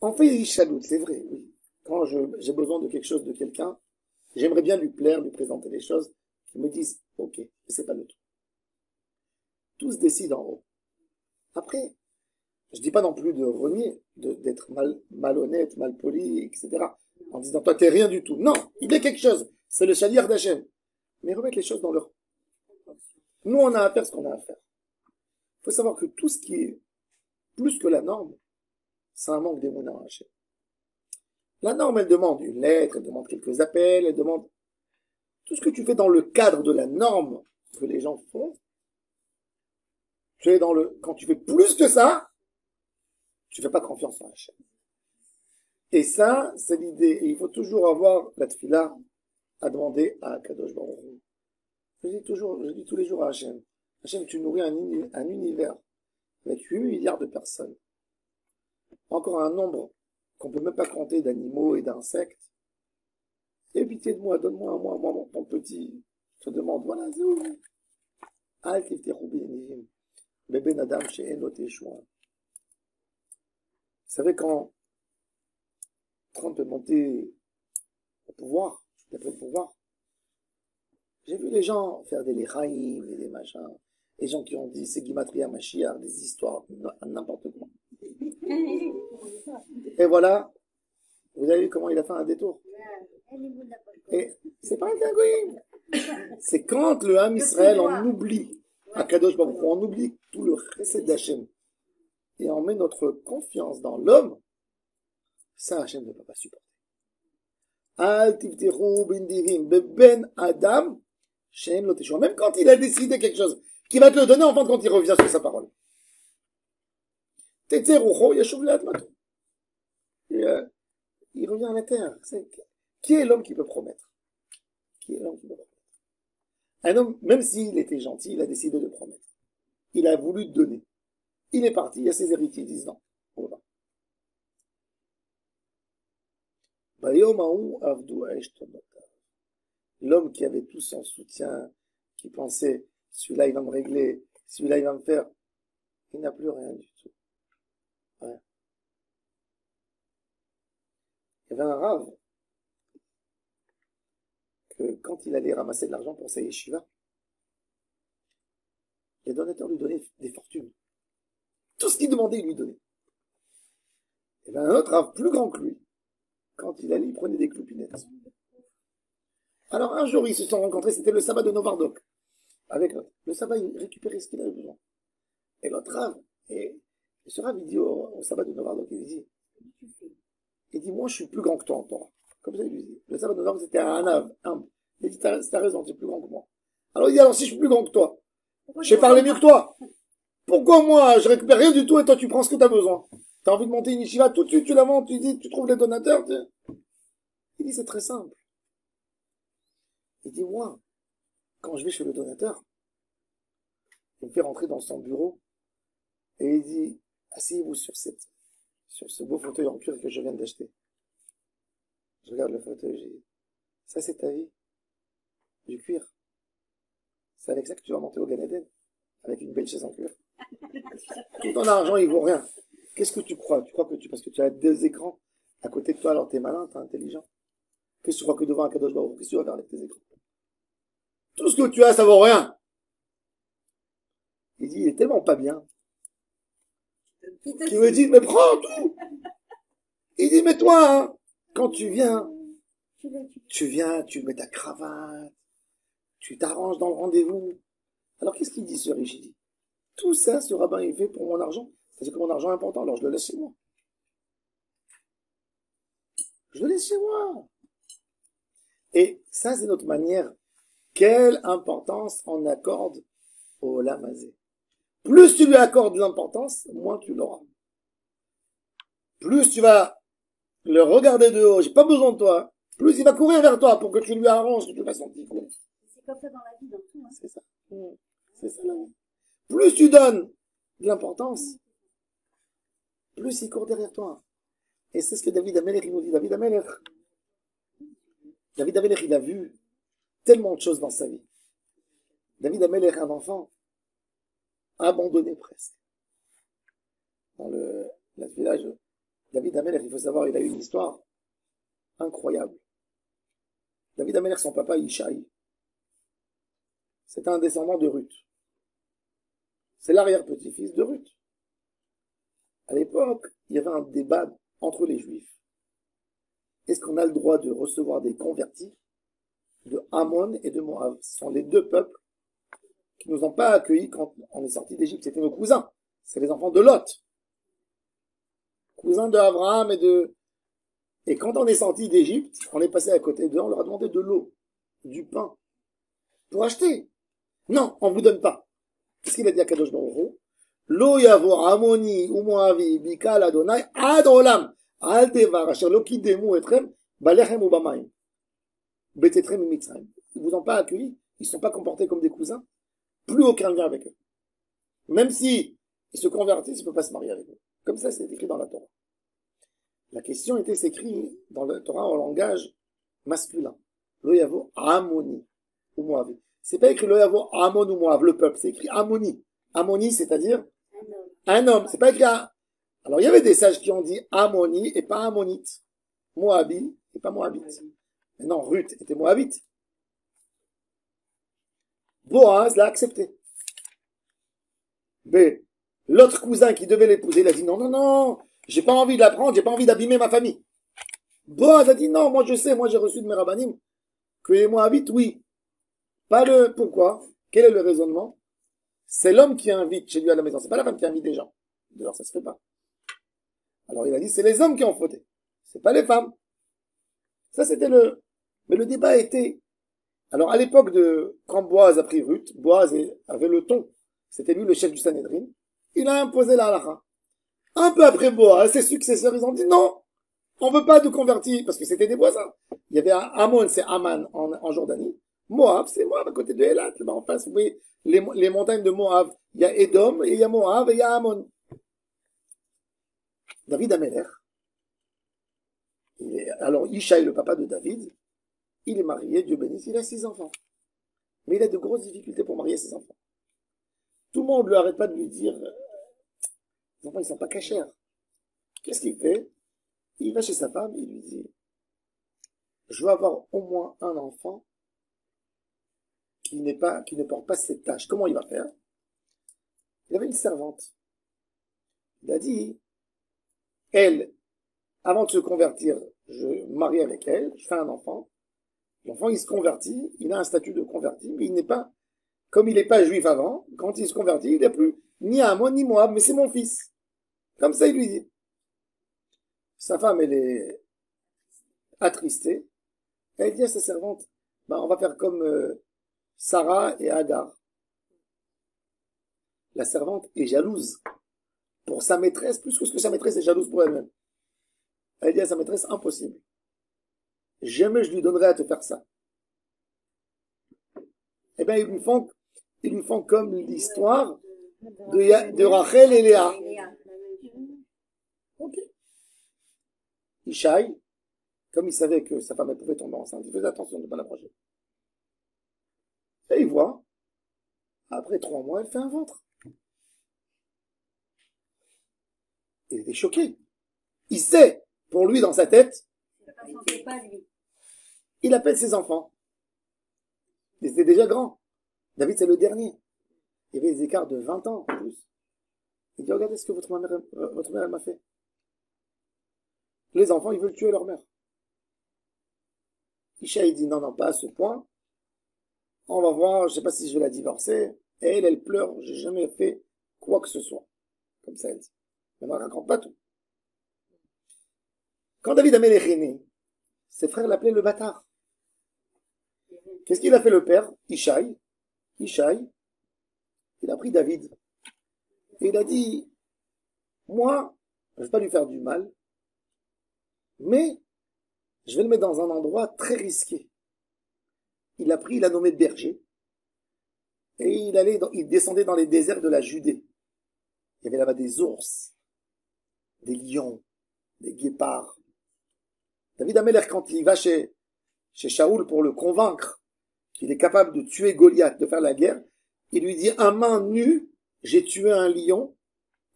On fait Ishalout, c'est vrai, oui. Quand j'ai besoin de quelque chose de quelqu'un, j'aimerais bien lui plaire, lui présenter les choses, qu'ils me disent, ok, mais c'est pas le tout. Tout se décide en haut. Après, je dis pas non plus de renier, d'être malhonnête, malpoli, etc. En disant, toi, t'es rien du tout. Non, il est quelque chose. C'est le chalier d'Hachem. Mais remettre les choses dans leur... Nous, on a à faire ce qu'on a à faire. Il faut savoir que tout ce qui est plus que la norme, c'est un manque d'émouna à Hachem. La norme, elle demande une lettre, elle demande quelques appels, elle demande... Tout ce que tu fais dans le cadre de la norme que les gens font, tu es dans le... Quand tu fais plus que ça, tu fais pas confiance en Hachem. Et ça, c'est l'idée. Et il faut toujours avoir la tefila à demander à Kadosh Baruch Hu. Je dis tous les jours à Hachem. Hachem, tu nourris un univers avec 8 milliards de personnes. Encore un nombre qu'on peut même pas compter d'animaux et d'insectes. Et pitié de moi, donne-moi moi, ton petit. Je te demande, voilà, c'est où? Al tiftechu b'inivim. Beben adam she'en teshua. Vous savez, quand Trump est monté au pouvoir, après le pouvoir, j'ai vu les gens faire des lechaïm et des machins. Les gens qui ont dit c'est Gimatria Mashiach, des histoires, n'importe quoi. Et voilà, vous avez vu comment il a fait un détour. Et c'est pas un dingue. C'est quand le Ham Israël, on oublie, à Kadosh Baruch Hu, on oublie tout le chesed d'Hachem. Et on met notre confiance dans l'homme, ça Hachem ne peut pas supporter. Al tiftichu bindivim beben adam she'en lo teshua. Même quand il a décidé quelque chose, qui va te le donner en fin de compte, il revient sur sa parole. Tetzer rucho yeshuv le'admato. Il revient à la terre. Qui est l'homme qui peut promettre? Qui est l'homme qui peut promettre? Un homme, même s'il était gentil, il a décidé de promettre. Il a voulu donner. Il est parti, il y a ses héritiers, ils disent non. Voilà. L'homme qui avait tout son soutien, qui pensait, celui-là il va me régler, celui-là il va me faire, il n'a plus rien du tout. Rien. Il y avait un rave, que quand il allait ramasser de l'argent pour sa yeshiva, les donateurs lui donnaient des fortunes. Tout ce qu'il demandait, il lui donnait. Il y avait un autre rave plus grand que lui, quand il allait, il prenait des cloupinettes. Alors un jour, ils se sont rencontrés, c'était le sabbat de Novardok. Avec l'autre. Le sabbat, il récupérait ce qu'il avait besoin. Et l'autre rave, et Et ce Rav, il dit au sabbat de Novardok, il dit, moi, je suis plus grand que toi en Torah. Comme ça, il lui dit. Le sabbat de Novardok, c'était un âme. Il dit, t'as raison, tu es plus grand que moi. Alors il dit, alors si je suis plus grand que toi, je sais parler mieux que toi. Pourquoi moi, je récupère rien du tout et toi, tu prends ce que tu as besoin? T'as envie de monter une yeshiva, tout de suite, tu la montes, tu dis, tu trouves les donateurs. Il dit, c'est très simple. Il dit, moi, quand je vais chez le donateur, il me fait rentrer dans son bureau et il dit, asseyez-vous sur ce beau fauteuil en cuir que je viens d'acheter. Je regarde le fauteuil, j'ai dit, ça c'est ta vie, du cuir. C'est avec ça que tu vas monter au Gan Eden, avec une belle chaise en cuir. Tout ton argent, il vaut rien. Qu'est-ce que tu crois? Tu crois que parce que tu as deux écrans à côté de toi, alors t'es malin, t'es intelligent? Qu'est-ce que tu crois que devant un Kadosh Baruch Hu, qu'est-ce que tu vas faire avec tes écrans? Tout ce que tu as, ça vaut rien. Il dit, il est tellement pas bien, qu'il me dit, mais prends tout! Il dit, mais toi, hein, quand tu viens, tu mets ta cravate, tu t'arranges dans le rendez-vous. Alors qu'est-ce qu'il dit ce riche? Il dit, tout ça, ce rabbin, il fait pour mon argent. C'est-à-dire que mon argent est important, alors je le laisse chez moi. Je le laisse chez moi. Et ça, c'est notre manière. Quelle importance on accorde au Olam Hazé. Plus tu lui accordes l'importance, moins tu l'auras. Plus tu vas le regarder de haut, j'ai pas besoin de toi, plus il va courir vers toi pour que tu lui arranges, que tu fasses son petit coup. C'est comme ça dans la vie, dans tout. Hein. C'est ça. C'est ça la vie. Plus tu donnes de l'importance, plus il court derrière toi. Et c'est ce que David Amelech nous dit. David Amelech, il a vu tellement de choses dans sa vie. David Amelech, un enfant, abandonné presque. Dans le village, David Amelech, il faut savoir, il a eu une histoire incroyable. David Amelech, son papa, Ishaï, c'était un descendant de Ruth. C'est l'arrière-petit-fils de Ruth. À l'époque, il y avait un débat entre les Juifs. Est-ce qu'on a le droit de recevoir des convertis de Ammon et de Moab? Ce sont les deux peuples qui nous ont pas accueillis quand on est sorti d'Égypte. C'était nos cousins. C'est les enfants de Lot. Cousins d'Abraham et quand on est sorti d'Égypte, on est passé à côté d'eux, on leur a demandé de l'eau, du pain, pour acheter. Non, on vous donne pas. Qu'est-ce qu'il a dit à Kadosh Baruch Hu? Lo yavo Amoni ou Moavi bikal Adonai ad olam al devar asher lo kidemu etrem balechem ou bamaim betetrem mitzrayim. Ils vous ont pas accueillis, ils ne sont pas comportés comme des cousins, plus aucun lien avec eux. Même si ils se convertissent, ils ne peuvent pas se marier avec eux. Comme ça, c'est écrit dans la Torah. La question était écrite dans la Torah en langage masculin. Lo yavo Amoni ou Moavi. C'est pas écrit Lo yavo Amon ou Moav, le peuple, c'est écrit Amoni. Amoni, c'est-à-dire un homme. C'est pas écrit Alors, il y avait des sages qui ont dit Amoni et pas Ammonite. Moabi et pas Moabite. Mais non, Ruth était Moabite. Boaz l'a accepté. Mais l'autre cousin qui devait l'épouser, il a dit non, j'ai pas envie de la prendre, j'ai pas envie d'abîmer ma famille. Boaz a dit non, moi je sais, moi j'ai reçu de mes rabbanim que les Moabites, oui. Pas le, pourquoi? Quel est le raisonnement? C'est l'homme qui invite chez lui à la maison, c'est pas la femme qui invite des gens. D'ailleurs, ça se fait pas. Alors il a dit, c'est les hommes qui ont fauté. C'est pas les femmes. Ça c'était mais le débat était, alors à l'époque quand Boaz a pris Ruth, Boaz avait le ton. C'était lui le chef du Sanhédrin. Il a imposé la halakha. Un peu après Boaz, ses successeurs, ils ont dit non, on veut pas de convertis, parce que c'était des voisins. Il y avait Ammon, c'est Amman en Jordanie. Moab, c'est Moab à côté de Elat. En face, vous voyez, les montagnes de Moab. Il y a Édom, et il y a Moab, et il y a Ammon. David Amelech. Alors, Ishaï, le papa de David, il est marié, Dieu bénisse, il a 6 enfants. Mais il a de grosses difficultés pour marier ses enfants. Tout le monde ne lui arrête pas de lui dire, les enfants, ils sont pas cachers. Qu'est-ce qu'il fait? Il va chez sa femme, il lui dit, je veux avoir au moins un enfant qui ne porte pas cette tâche. Comment il va faire? Il avait une servante. Il a dit, elle, avant de se convertir, je me marie avec elle, je fais un enfant. L'enfant, il se convertit, il a un statut de converti, mais il n'est pas, comme il n'est pas juif avant, quand il se convertit, il n'est plus ni Ammon ni Moab, mais c'est mon fils. Comme ça, il lui dit. Sa femme, elle est attristée. Elle dit à sa servante, ben, on va faire comme Sarah et Agar. La servante est jalouse pour sa maîtresse, plus que ce que sa maîtresse est jalouse pour elle-même. Elle dit à sa maîtresse, impossible. Jamais je lui donnerai à te faire ça. Eh bien, ils lui font comme l'histoire de Rachel et Léa. Ok. Ishaï, comme il savait que sa femme elle pouvait tomber enceinte, il faisait attention de ne pas l'approcher. Et il voit, après 3 mois, elle fait un ventre. Il était choqué. Il sait, pour lui, dans sa tête, il appelle ses enfants. Il était déjà grand. David, c'est le dernier. Il y avait des écarts de 20 ans en plus. Il dit, regardez ce que votre mère elle m'a fait. Les enfants, ils veulent tuer leur mère. Isha, il dit, non, non, pas à ce point. On va voir, je sais pas si je vais la divorcer. Et elle pleure, j'ai jamais fait quoi que ce soit. Comme ça, elle dit. Mais on ne raconte pas tout. Quand David Amelech est né, ses frères l'appelaient le bâtard. Qu'est-ce qu'il a fait le père? Ishaï, il a pris David. Et il a dit, moi, je ne vais pas lui faire du mal, mais je vais le mettre dans un endroit très risqué. Il a nommé berger, et il descendait dans les déserts de la Judée. Il y avait là-bas des ours, des lions, des guépards. David Amelech, quand il va chez Shaoul pour le convaincre qu'il est capable de tuer Goliath, de faire la guerre, il lui dit, à main nue, j'ai tué un lion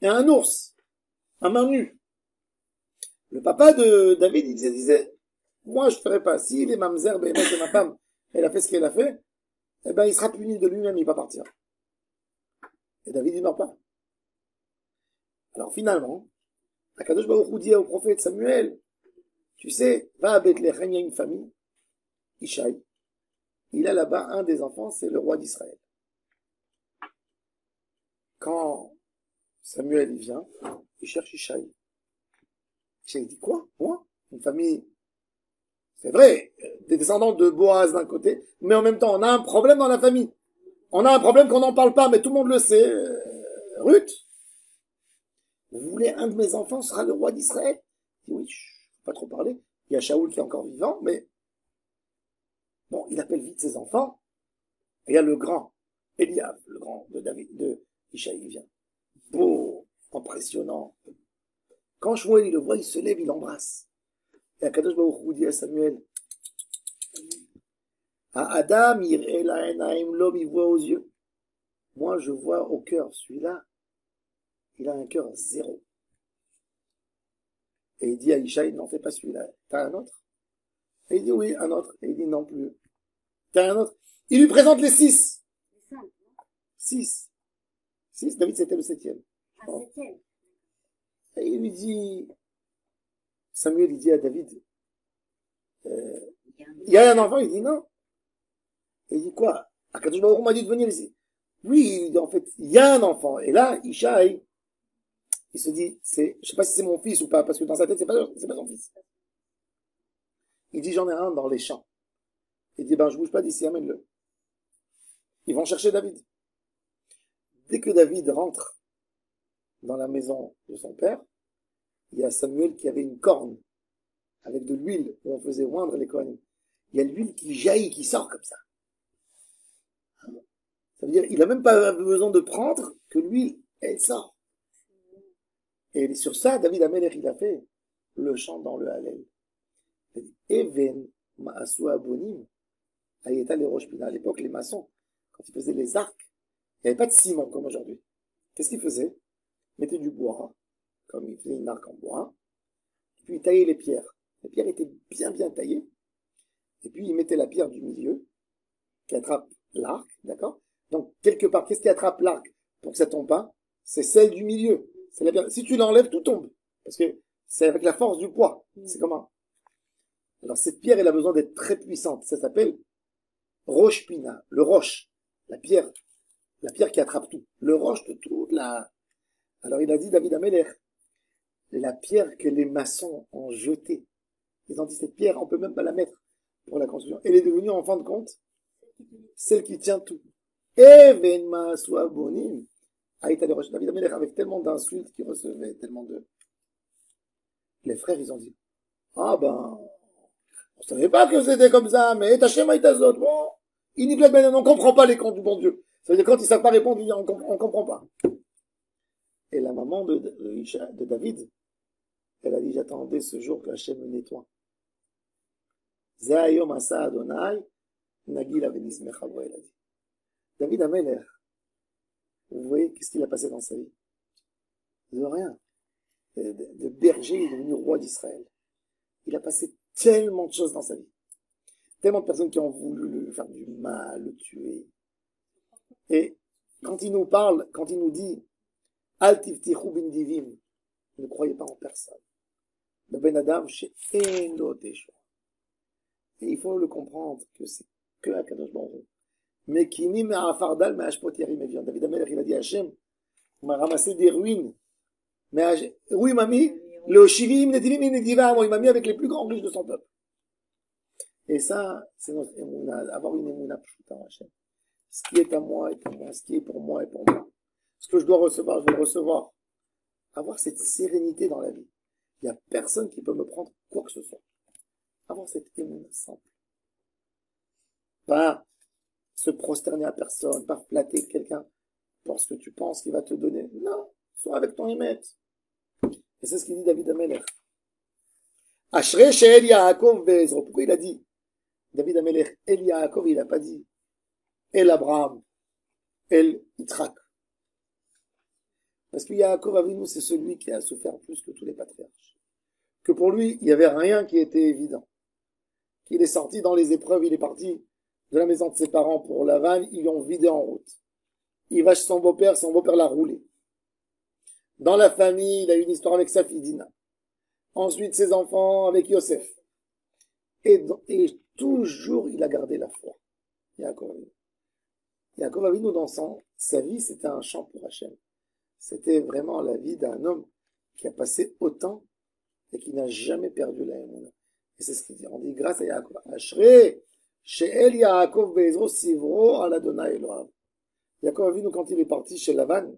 et un ours. À main nue. Le papa de David, il disait, moi je ne ferai pas. Si les mamzer, ben, c'est ma femme, elle a fait ce qu'elle a fait, eh ben, il sera puni de lui-même, il va partir. Et David, il meurt pas. Alors finalement, Akadosh Baruch Hu dit au prophète Samuel, tu sais, va à Bethléem, il y a une famille, Ishaï. Il a là-bas un des enfants, c'est le roi d'Israël. Quand Samuel il vient, il cherche Ishaï. Ishaï dit quoi? Moi? Une famille, c'est vrai, des descendants de Boaz d'un côté, mais en même temps, on a un problème dans la famille. On a un problème qu'on n'en parle pas, mais tout le monde le sait. Ruth, vous voulez un de mes enfants sera le roi d'Israël? Oui, faut pas trop parler. Il y a Shaoul qui est encore vivant, mais bon, il appelle vite ses enfants. Et il y a le grand, Eliab, le grand de David, de Ishaï, il vient. Beau, impressionnant. Quand Shmuel, il le voit, il se lève, il l'embrasse. Et Akadosh Baruch Hu dit à Samuel, à Adam, l'homme, il voit aux yeux. Moi, je vois au cœur. Celui-là, il a un cœur 0. Et il dit à Ishaï, non, fais pas celui-là. T'as un autre? Et il dit, oui, un autre. Et il dit, non plus. T'as un autre? Il lui présente les 6. 6. David, c'était le 7e. Bon. Et il lui dit, Samuel, il dit à David, il y a un enfant? Il dit, non. Et il dit, quoi? Akadosh Baruch Hu m'a dit de venir ici. Oui, il dit, en fait, il y a un enfant. Et là, Ishaï, il se dit, je sais pas si c'est mon fils ou pas, parce que dans sa tête, c'est pas son fils. Il dit, j'en ai un dans les champs. Il dit, ben, je bouge pas d'ici, amène-le. Ils vont chercher David. Dès que David rentre dans la maison de son père, il y a Samuel qui avait une corne avec de l'huile où on faisait oindre les Kohanim. Il y a l'huile qui jaillit, qui sort comme ça. Ça veut dire, il a même pas besoin de prendre que l'huile, elle sort. Et sur ça, David Amelech, il a fait le chant dans le Hallel. Even ma'asu abonim, ayeta les roches pina. À l'époque, les maçons, quand ils faisaient les arcs, il n'y avait pas de ciment comme aujourd'hui. Qu'est-ce qu'ils faisaient? Ils mettaient du bois, comme ils faisaient une arc en bois, et puis ils taillaient les pierres. Les pierres étaient bien taillées, et puis ils mettaient la pierre du milieu, qui attrape l'arc, d'accord? Donc, quelque part, qu'est-ce qui attrape l'arc pour que ça tombe pas? C'est celle du milieu. C'est la pierre. Si tu l'enlèves, tout tombe. Parce que c'est avec la force du poids. C'est comment? Alors, cette pierre, elle a besoin d'être très puissante. Ça s'appelle roche pina, le roche. La pierre qui attrape tout. Le roche de toute la... Alors, il a dit, David Amelech, la pierre que les maçons ont jetée. Ils ont dit, cette pierre, on peut même pas la mettre pour la construction. Elle est devenue, en fin de compte, celle qui tient tout. Evenma soit bonim. Aïta de Rosh David Amelech, avec tellement d'insultes qu'il recevait, tellement de... Les frères, ils ont dit, ah ben, on savait pas que c'était comme ça, mais Tachem Aïtazot, bon, on comprend pas les comptes du bon Dieu. Ça veut dire quand ils savent pas répondre, ils disent, on comprend pas. Et la maman de David, elle a dit, j'attendais ce jour que Hachem me nettoie. Zayom asa Adonai, Nagil avenis mechavo, elle a dit. David Amelech, vous voyez, qu'est-ce qu'il a passé dans sa vie? De rien. De berger, il est devenu roi d'Israël. Il a passé tellement de choses dans sa vie. Tellement de personnes qui ont voulu lui faire du mal, le tuer. Et quand il nous parle, quand il nous dit Al tiftichu bin divim, ne croyez pas en personne. Le ben Adam chez Endo Teshua. Et il faut le comprendre que c'est que la Kadosh Baruch Hu. Mais qui ni me'afardal me'ashpot yarim evion. David Amelech, il a dit à Hachem, on m'a ramassé des ruines. Mais oui, mamie, le shivim netivim nedivam, il m'a mis avec les plus grands riches de son peuple. Et ça, c'est notre émouna, avoir une émouna pshuta en Hachem. Ce qui est à moi est à moi, ce qui est pour moi est pour moi. Ce que je dois recevoir, je vais le recevoir. Avoir cette sérénité dans la vie. Il n'y a personne qui peut me prendre quoi que ce soit. Avoir cette émouna simple. Pas se prosterner à personne, pas flatter quelqu'un pour ce que tu penses qu'il va te donner. Non, sois avec ton émet. Et c'est ce qu'il dit David Amelech. Ashrei she'el Yaakov be'ezro. Pourquoi il a dit David Amelech, El Yaakov, il n'a pas dit El Abraham, El Yitzhak. Parce que Yaakov Avinu, c'est celui qui a souffert plus que tous les patriarches. Que pour lui, il n'y avait rien qui était évident. Qu'il est sorti dans les épreuves, il est parti de la maison de ses parents pour Lavan, ils l'ont vidé en route. Il va chez son beau-père l'a roulé. Dans la famille, il a eu une histoire avec sa fille Dina. Ensuite, ses enfants avec Yosef. Et toujours, il a gardé la foi. Yaakov Avinu. Yaakov Avinu, dans sa vie, c'était un chant pour Hachem. C'était vraiment la vie d'un homme qui a passé autant et qui n'a jamais perdu la émouna. Et c'est ce qu'il dit. On dit grâce à Yaakov. Ashrei she'el Yaakov be'ezro sivro al Adonai Elohav. Yaakov Avinu, quand il est parti chez Lavan,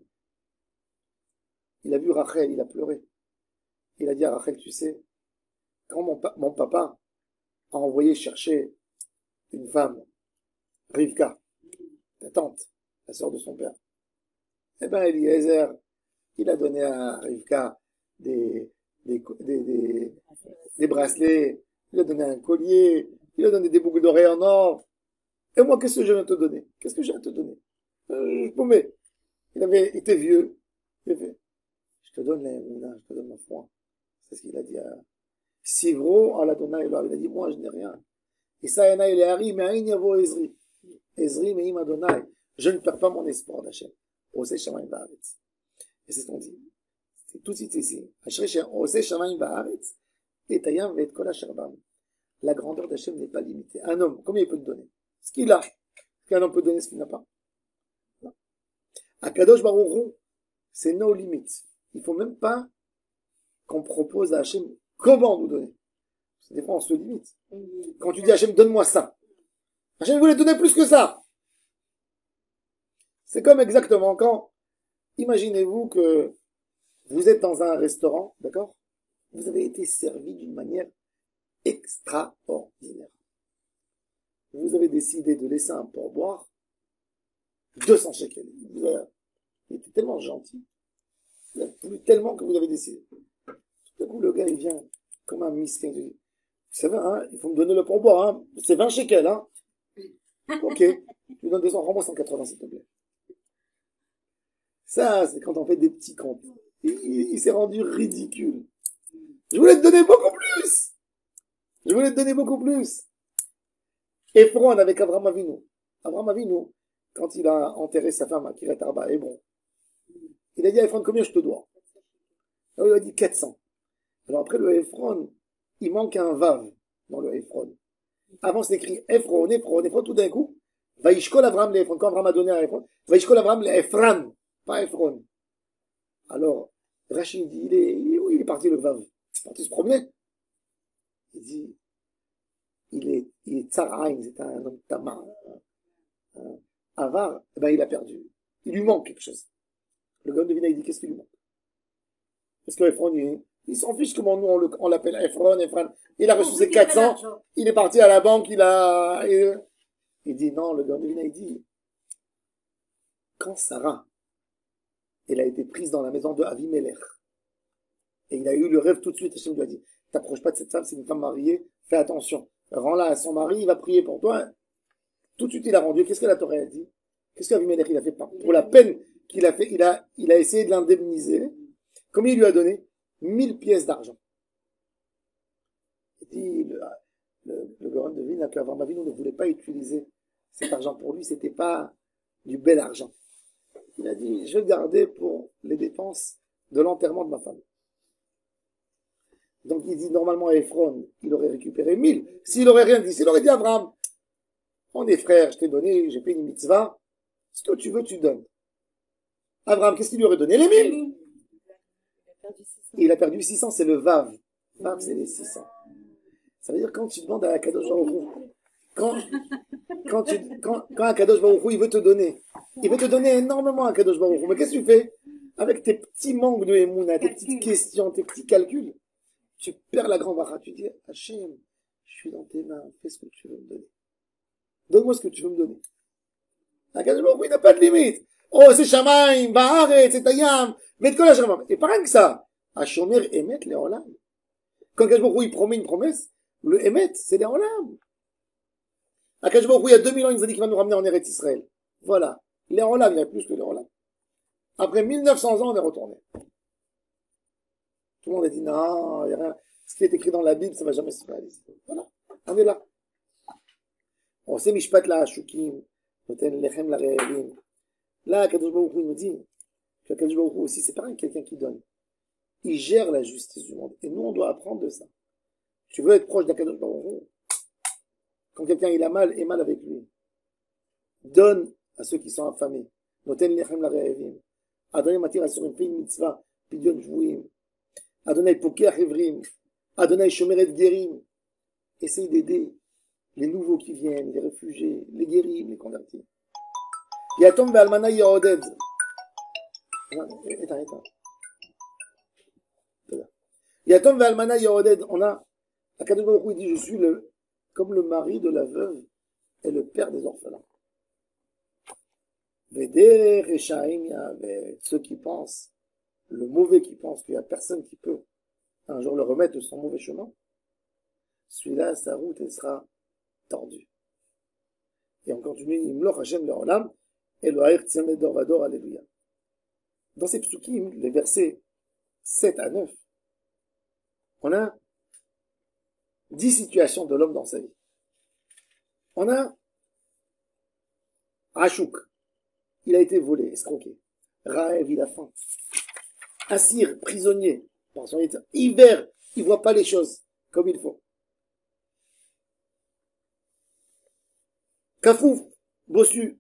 il a vu Rachel, il a pleuré. Il a dit à Rachel, tu sais, quand mon papa a envoyé chercher une femme, Rivka, ta tante, la sœur de son père, eh ben Eliezer, il a donné à Rivka des bracelets, il a donné un collier, il a donné des boucles d'oreilles en or. Et moi, qu'est-ce que je viens te donner? Qu'est-ce que j'ai à te donner? Il avait été vieux. Il a fait, je te donne je te donne ma foi. C'est ce qu'il a dit à Sivro, à l'Adonai, il a dit, moi, je n'ai rien. Et ça, il est Harry, mais il y a Ezri. Ezri, mais il Adonai. Je ne perds pas mon espoir d'Hachem. Oseh Shamayim Ba'aretz. Et c'est ce qu'on dit. C'est tout de suite ici. Oseh Shamayim Ba'aretz. Et Tayam Ve'et Kol Asher Bam. La grandeur d'Hachem n'est pas limitée. Un homme, combien il peut te donner? Ce qu'il a. Qu'un homme peut donner ce qu'il n'a pas? Non. À Kadosh Baruch Hu, c'est no limit. Il faut même pas qu'on propose à Hachem comment nous donner. Des fois, on se limite. Quand tu dis à Hachem, donne-moi ça. Hachem voulait donner plus que ça. C'est comme exactement quand, imaginez-vous que vous êtes dans un restaurant, d'accord? Vous avez été servi d'une manière extraordinaire. Vous avez décidé de laisser un pourboire 200 shekels. Il était tellement gentil. Il a voulu tellement que vous avez décidé. Tout à coup, le gars, il vient comme un miskin. Vous savez, hein, il faut me donner le pourboire, hein. C'est 20 shekels, hein. Ok. Je lui donne 200, rends-moi 180, s'il te plaît. Ça, c'est quand on fait des petits comptes. Il s'est rendu ridicule. Je voulais te donner beaucoup plus. Je voulais te donner beaucoup plus. Ephron avec Abraham Avinu. Abraham Avinu, quand il a enterré sa femme à Kiryat Arba, Hébron, il a dit à Ephron, combien je te dois? Alors il a dit 400. Alors après le Ephron, il manque un vav dans le Ephron. Avant c'est écrit Ephron, tout d'un coup, Vaishkol Abraham le Ephron. Quand Abraham a donné à Ephron, Vaishkol Abraham le Ephron, pas Ephron. Alors, Rachid dit, il est parti le Vav? Il est parti se promener. Il dit, il est Tsaraïn, c'est un homme tamar. Avar, eh ben il a perdu. Il lui manque quelque chose. Le Gaon de Vina, il dit, qu'est-ce qu'il lui manque? Parce que Ephron, il s'en fiche comment nous on l'appelle Ephron. Il a reçu ses 400, il est parti à la banque, il dit non, le Gaon de Vina, il dit, quand Sarah, elle a été prise dans la maison de Avimelech, et il a eu le rêve tout de suite, Hachem lui a dit, t'approches pas de cette femme, c'est une femme mariée, fais attention, rends-la à son mari, il va prier pour toi. Tout de suite, il a rendu. Qu'est-ce que la Torah a dit? Qu'est-ce qu'Avimelech il a fait? Pour la peine qu'il a fait, il a essayé de l'indemniser. Combien il lui a donné? 1000 pièces d'argent. Il dit, le Gaon de Vilna, qu'Avraham Avinu ne voulait pas utiliser cet argent pour lui, c'était pas du bel argent. Il a dit, je vais le garder pour les dépenses de l'enterrement de ma femme. Donc il dit, normalement, à Ephron, il aurait récupéré 1000. S'il aurait rien dit, s'il aurait dit à Abraham, on est frères, je t'ai donné, j'ai fait une mitzvah, ce que tu veux, tu donnes. Abraham, qu'est-ce qu'il lui aurait donné? Les 1000. Il a perdu 600, c'est le Vav. Vav, c'est les 600. Ça veut dire quand tu demandes à Akadosh Baruch Hu, quand Akadosh Baruch Hu, il veut te donner énormément à Akadosh Baruch Hu. Mais qu'est-ce que tu fais? Avec tes petits manques de Emouna, tes petites questions, tes petits calculs, tu perds la grande vara. Tu dis, Hachem, je suis dans tes mains, fais ce que tu veux me donner. Donne-moi ce que tu veux me donner. Akadosh Baruch Hu, il n'a pas de limite. Oh, c'est Shamaim, Ba'aret, c'est Tayam, Metkol Hashemam. Et pas rien que ça. Hashomer Emet les Olam. Quand Akadosh Baruch Hu, il promet une promesse, le Emet, c'est les Olam. Akadosh Baruch Hu, il y a 2000 ans, il nous a dit qu'il va nous ramener en Eretz Israël. Voilà. Les Olam, il y a plus que les Olam. Après 1900 ans, on est retourné. Tout le monde a dit, non, il y a rien. Ce qui est écrit dans la Bible, ça va jamais se réaliser. Voilà. On est là. On sait Mishpat la Shukim, Noten Lechem la Re'evim. Là, Akadosh Baruch Hu, il nous dit, qu'Akadosh Baruch Hu aussi, c'est pas quelqu'un qui donne. Il gère la justice du monde. Et nous, on doit apprendre de ça. Tu veux être proche d'Akadosh Baruch Hu. Quand quelqu'un il a mal, est mal avec lui. Donne à ceux qui sont affamés. Noten lechem la re'evim. Adonai matir asurim, fais une mitzvah. Pidyon jvuim. Adonai poker hevrim. Adonai shomeret gerim. Essaye d'aider les nouveaux qui viennent, les réfugiés, les guéris, les convertis. Yatom ve'almana yaoded. Éteins. Yatom ve'almana yaoded. On a, Akadosh Baruch Hu, il dit, je suis comme le mari de la veuve et le père des orphelins. Veder Reshaim Yahavet, ceux qui pensent, le mauvais qui pense qu'il n'y a personne qui peut un jour le remettre de son mauvais chemin, celui-là, sa route, elle sera tordue. Et on continue, Imloch Hashem Le'olam, Elohim Tzemed Dor Vador, Alléluia. Dans ces psukim, les versets 7 à 9, on a 10 situations de l'homme dans sa vie. On a Rachouk, il a été volé, escroqué. Raëv, il a faim. Assir, prisonnier, par son état. Hiver, il voit pas les choses comme il faut. Kafouf, bossu,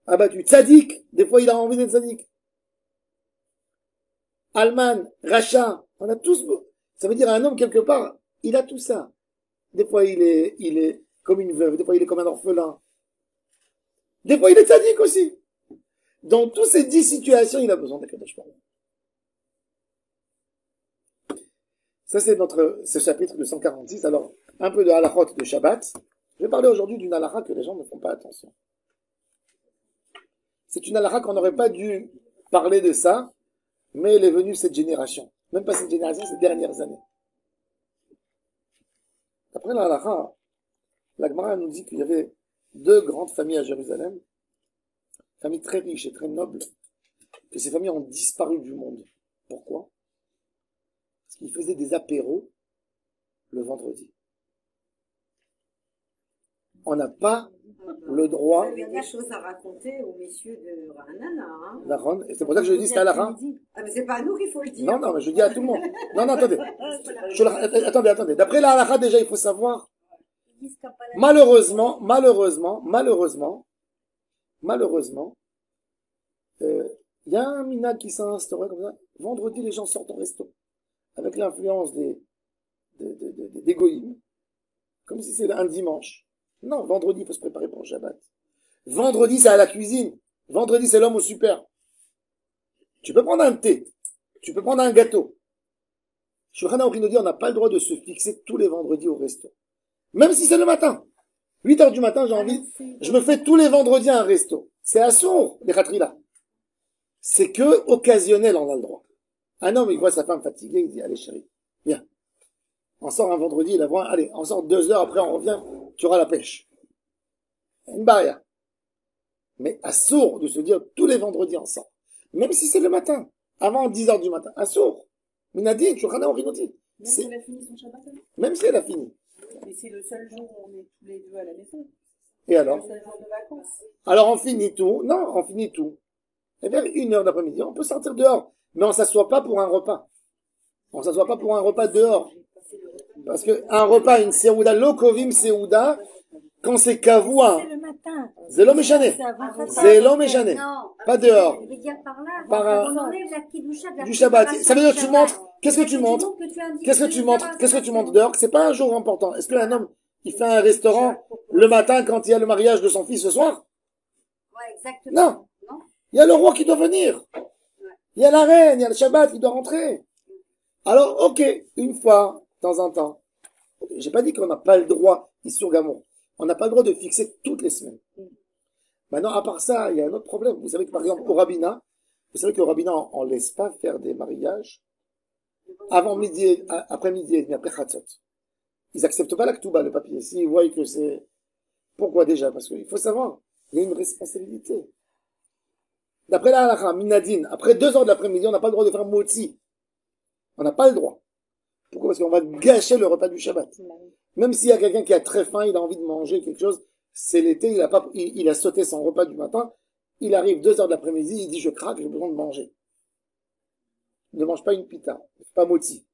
abattu. Tzadik, des fois il a envie d'être tzadik. Alman, Racha, on a tous, ça veut dire un homme quelque part, il a tout ça. Des fois il est comme une veuve, des fois il est comme un orphelin. Des fois il est tzadik aussi. Dans toutes ces 10 situations, il a besoin d'Akadosh Baruch Hu. Ça c'est ce chapitre de 146. Alors, un peu de halachot de Shabbat. Je vais parler aujourd'hui d'une halakha que les gens ne font pas attention. C'est une halakha qu'on n'aurait pas dû parler de ça, mais elle est venue cette génération. Même pas cette génération, ces dernières années. Après la halakha, la Gemara nous dit qu'il y avait 2 grandes familles à Jérusalem, familles très riches et très nobles, que ces familles ont disparu du monde. Pourquoi? Parce qu'ils faisaient des apéros le vendredi. On n'a pas le droit. Il y a des choses à raconter aux messieurs de Ranana. Hein. La ronde, et c'est pour ça que je dis c'est à la ronde. Ah, mais c'est pas à nous qu'il faut le dire. Non, mais je dis à tout le monde. Non, attendez. Attendez. D'après la halakha, déjà, il faut savoir. Malheureusement, il y a un minag qui s'est instauré comme ça. Vendredi, les gens sortent au resto. avec l'influence des goïms, comme si c'était un dimanche. Non, vendredi, il faut se préparer pour le Shabbat. Vendredi, c'est à la cuisine. Vendredi, c'est l'homme au super. Tu peux prendre un thé. Tu peux prendre un gâteau. Shulchan Aruch nous dit, on n'a pas le droit de se fixer tous les vendredis au resto. Même si c'est le matin. 8 heures du matin, j'ai envie, je me fais tous les vendredis un resto. C'est assourd, les khatri là. C'est que occasionnel, on a le droit. Un homme, il voit sa femme fatiguée, il dit, allez chérie, viens. On sort un vendredi, il la voit, allez, on sort 2 heures, après on revient, tu auras la pêche. Une barrière. Mais assourd de se dire, tous les vendredis on sort. Même si c'est le matin, avant 10 heures du matin, assourd. Minadi, tu rien à dit. Même si elle a fini son Shabbat. Même si elle a fini. Mais c'est le seul jour où on est tous les deux à la maison. Et alors? Le seul jour de vacances. Alors on finit tout. Non, on finit tout. Et vers 1 heure d'après-midi, on peut sortir dehors. Mais on s'assoit pas pour un repas. On s'assoit pas pour un repas dehors. Parce que un repas, une seouda, lokovim seouda, quand c'est kavoua, C'est le matin. c'est l'homme échané. C'est l'homme échané. Non, Pas dehors. je vais dire par là, Par on enlève la kidoucha de la Du Shabbat. préparation Ça veut dire du que tu Shabbat. montres, qu'est-ce que tu montres? Qu'est-ce que tu montres dehors? C'est pas un jour important. Est-ce qu'un homme, il fait un restaurant le matin quand il y a le mariage de son fils ce soir? Ouais, exactement. Non. Il y a le roi qui doit venir. Il y a la reine, il y a le Shabbat qui doit rentrer. Alors, ok, une fois, de temps en temps. J'ai pas dit qu'on n'a pas le droit, ici au Gamon. On n'a pas le droit de fixer toutes les semaines. Maintenant, à part ça, il y a un autre problème. Vous savez que, par exemple, au rabbinat, vous savez qu'au rabbinat, on laisse pas faire des mariages avant midi, après midi et demi, après Chatzot. Ils acceptent pas la Ktouba, le papier. S'ils voient que c'est... Pourquoi déjà? Parce qu'il faut savoir, il y a une responsabilité. D'après la halakha, minadine, après 2 heures de l'après-midi, on n'a pas le droit de faire motzi. On n'a pas le droit. Pourquoi? Parce qu'on va gâcher le repas du Shabbat. Même s'il y a quelqu'un qui a très faim, il a envie de manger quelque chose, c'est l'été, il a sauté son repas du matin, il arrive 2 heures de l'après-midi, il dit je craque, j'ai besoin de manger. Ne mange pas une pita, pas moti.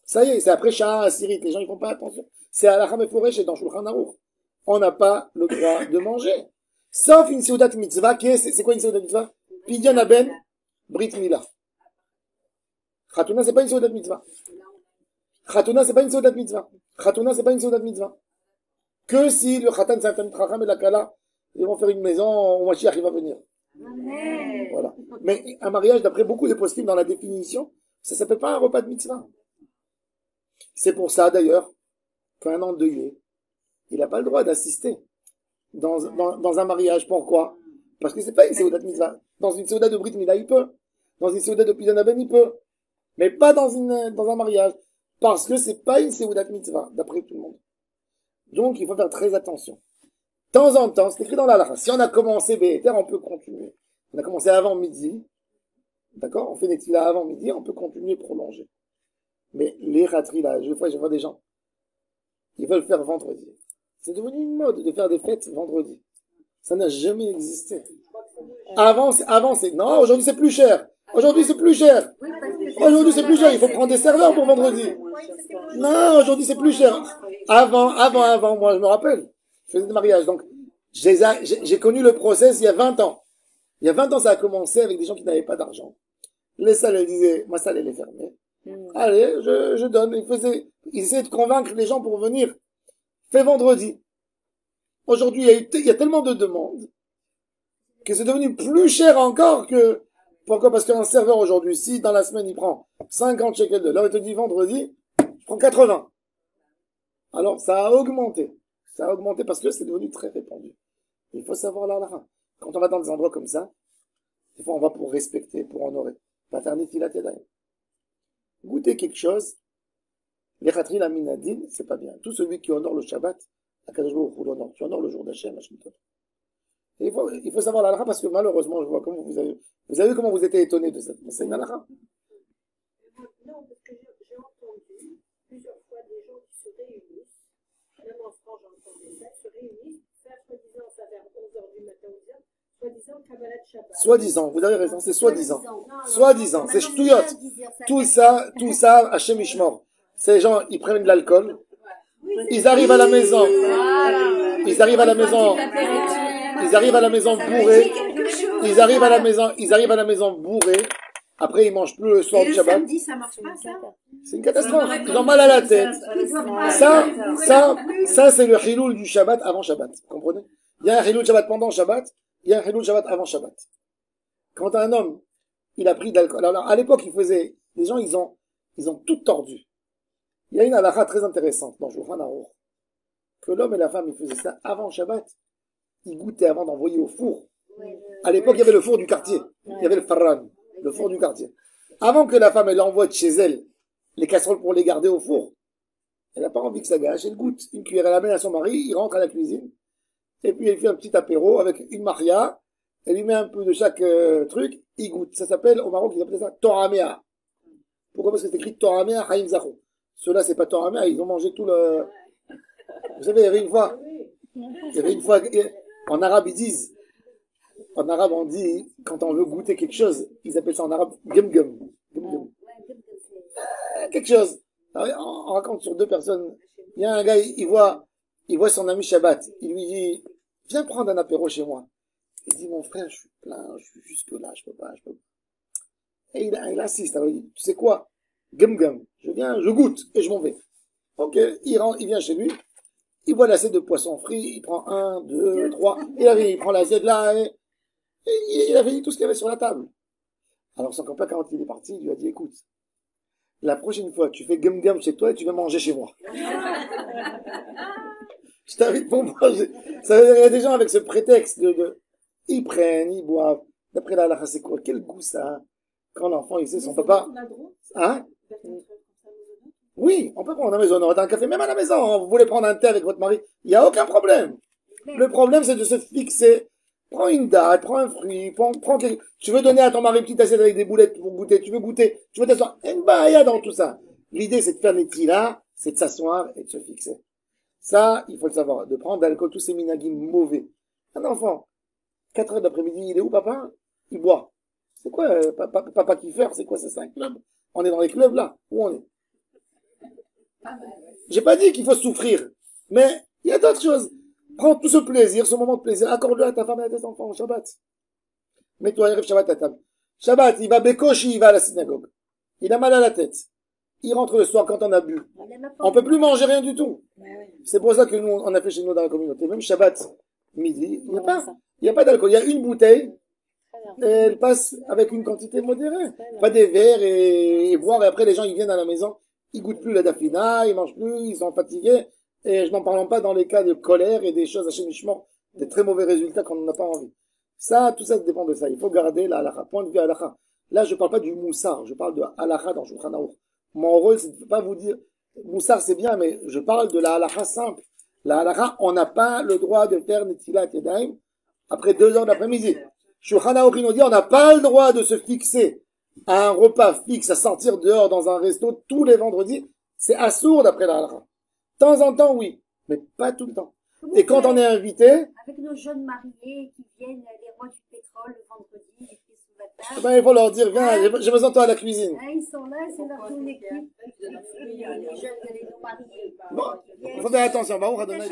Ça y est, c'est après Shah Asirit, les gens ils font pas attention. C'est à la Hameforesh et dans Shulchan Aruch. On n'a pas le droit de manger. Sauf une seudat mitzvah, c'est quoi une seudat mitzvah? Pidyon Aben, Brit Mila. Khatouna, c'est pas une seudat mitzvah. Khatouna, c'est pas une seudat mitzvah. Khatouna, c'est pas une seudat mitzvah. Que si le Khatan, c'est un Tamid Chacham et la Kala, ils vont faire une maison, au Mashiach, il va venir. Amen. Voilà. Mais un mariage, d'après beaucoup de poskim dans la définition, ça s'appelle pas un repas de mitzvah. C'est pour ça, d'ailleurs, qu'un endeuillé, il n'a pas le droit d'assister dans un mariage. Pourquoi? Parce que c'est pas une seudat de mitzvah. Dans une seudat de Brit Mila, il peut. Dans une seudat de Pidyon Aben, il peut. Mais pas dans un mariage. Parce que c'est pas une seudat de mitzvah, d'après tout le monde. Donc, il faut faire très attention. De temps en temps, c'est écrit dans la halakha. Si on a commencé Béhéter, on peut continuer. On a commencé avant midi. D'accord? On fait des tefillah avant midi, on peut continuer, prolonger. Mais les ratris, là, je vois des gens, ils veulent faire vendredi. C'est devenu une mode de faire des fêtes vendredi. Ça n'a jamais existé. Avant, c'est, non, aujourd'hui c'est plus cher. Aujourd'hui c'est plus cher. Oui, parce que Aujourd'hui c'est plus cher. Il faut prendre des serveurs pour vendredi. Non, aujourd'hui c'est plus cher. Avant, moi je me rappelle. Je faisais des mariages. Donc, j'ai connu le process il y a 20 ans. Il y a 20 ans, ça a commencé avec des gens qui n'avaient pas d'argent. Les salles, elles disaient, ma salle, elle est fermée. Allez, je donne. Ils essayaient de convaincre les gens pour venir. Fais vendredi. Aujourd'hui, il y a tellement de demandes que c'est devenu plus cher encore que... Pourquoi? Parce qu'un serveur aujourd'hui, si dans la semaine il prend 50 shekels de l'heure, il te dit vendredi, je prends 80. Alors, ça a augmenté. Ça a augmenté parce que c'est devenu très répandu. Il faut savoir là. Quand on va dans des endroits comme ça, des fois on va pour respecter, pour honorer. Paternité la tedaï. Goûter quelque chose, les khatri la minadin, c'est pas bien. Tout celui qui honore le Shabbat, Akadosh Baruch Hu l'honore. Tu honores le jour d'Hachem, Hachem Tov. Il faut savoir l'halakha parce que malheureusement, je vois comment vous avez vu comment vous étiez étonnés de cette. C'est une halakha. Non, parce que j'ai entendu plusieurs fois des gens qui se réunissent, même en France j'entendais ça, se réunissent, faire soi-disant ça vers 11h du matin ou 10h, soi-disant Kabbalat Shabbat. Soi-disant, vous avez raison, c'est soi-disant. Soi-disant, c'est ch'touillotte. Tout ça, Hachem Ishmor. Ces gens, ils prennent de l'alcool, ils arrivent à la maison, ils arrivent à la maison bourrés, ils arrivent à la maison bourrés, Après, ils mangent plus le soir Et du le Shabbat. samedi, ça marche pas, ça? C'est une catastrophe. Ils ont mal à la tête. Ça, c'est le chiloul du Shabbat avant Shabbat. Vous comprenez? Il y a un chiloul Shabbat pendant Shabbat, il y a un chiloul Shabbat avant Shabbat. Quand un homme, il a pris d'alcool, alors à l'époque, les gens, ils ont tout tordu. Il y a une halakha très intéressante dans Shulchan Aruch, que l'homme et la femme, ils faisaient ça avant Shabbat. Ils goûtaient avant d'envoyer au four. À l'époque, il y avait le four du quartier. Il y avait le farran, le four du quartier. Avant que la femme, elle envoie de chez elle les casseroles pour les garder au four, elle n'a pas envie que ça gâche. Elle goûte une cuillère, elle amène à son mari, il rentre à la cuisine. Et puis, elle fait un petit apéro avec une maria. Elle lui met un peu de chaque truc, il goûte. Ça s'appelle, au Maroc, ils appellent ça Toramea. Pourquoi? Parce que c'est écrit Toramea Haïm Zacho. Ceux-là, c'est pas Toramea, ils ont mangé tout le... Vous savez, il y avait une fois, en arabe, ils disent, en arabe, on dit, quand on veut goûter quelque chose, ils appellent ça en arabe gum gum. Quelque chose. On raconte sur deux personnes. Il y a un gars, il voit son ami Shabbat. Il lui dit, viens prendre un apéro chez moi. Il dit, mon frère, je suis plein, je suis jusque là, je peux pas. Et il insiste. Alors il dit, tu sais quoi? Gum gum. Je viens, je goûte et je m'en vais. Ok, il vient chez lui. Il voit l'assiette de poisson frit. Il prend 1, 2, 3. Il prend l'assiette là et il a fini tout ce qu'il y avait sur la table. Alors son copain, quand il est parti, il lui a dit, écoute, la prochaine fois, tu fais gum gum chez toi et tu viens manger chez moi. Je t'invite pour manger. Ça veut dire, il y a des gens avec ce prétexte ils prennent, ils boivent. D'après la halakha, c'est quoi? Quel goût ça a? Quand l'enfant, il sait son papa. Hein? Oui, on peut prendre à la maison, on aura un café, même à la maison. Vous voulez prendre un thé avec votre mari, il n'y a aucun problème. Le problème, c'est de se fixer. Prends une date, prends un fruit, tu veux donner à ton mari une petite assiette avec des boulettes pour goûter, tu veux t'asseoir. Il y a une bahaya dans tout ça. L'idée, c'est de faire les tilas, c'est de s'asseoir et de se fixer. Ça, il faut le savoir, de prendre d'alcool, tous ces minagim mauvais. Un enfant, 4 heures d'après-midi, il est où, papa? Il boit. C'est quoi, papa kiffer, c'est quoi ça, c'est un club? On est dans les clubs, là. Où on est? J'ai pas dit qu'il faut souffrir. Mais, il y a d'autres choses. Prends tout ce plaisir, ce moment de plaisir. Accorde-le à ta femme et à tes enfants au Shabbat. Mets-toi à Shabbat à table. Shabbat, il va bécochi, il va à la synagogue. Il a mal à la tête. Il rentre le soir quand on a bu. On peut plus manger rien du tout. C'est pour ça que nous, on a fait chez nous dans la communauté. Même Shabbat, midi, il n'y a pas d'alcool. Il y a une bouteille. Et elle passe avec une quantité modérée. Pas des verres et boire. Et après, les gens, ils viennent à la maison. Ils goûtent plus la dafina, ils mangent plus, ils sont fatigués. Et je n'en parle pas dans les cas de colère et des choses à chémichement, des très mauvais résultats qu'on n'a pas envie. Ça, tout ça dépend de ça. Il faut garder la halakha. Point de vue halakha. Là, je parle pas du moussar. Je parle de halakha dans Shulchan Aruch. Mon rôle, c'est de pas vous dire, moussar c'est bien, mais je parle de la halakha simple. La halakha, on n'a pas le droit de faire netilat yadayim après 2 heures d'après-midi. Shulchan Aruch nous dit, on n'a pas le droit de se fixer à un repas fixe, à sortir dehors dans un resto tous les vendredis. C'est assourd d'après la halakha. De temps en temps, oui, mais pas tout le temps. Et quand on est invité... Avec nos jeunes mariés qui viennent, les rois du pétrole, le vendredi, les pieds sous la table. Ben, il faut leur dire, viens, j'ai besoin de toi à la cuisine. Ils sont là, c'est leur tourne équipe. Les jeunes, les non mariés. Bon, il faut faire attention. Baruch Adonai,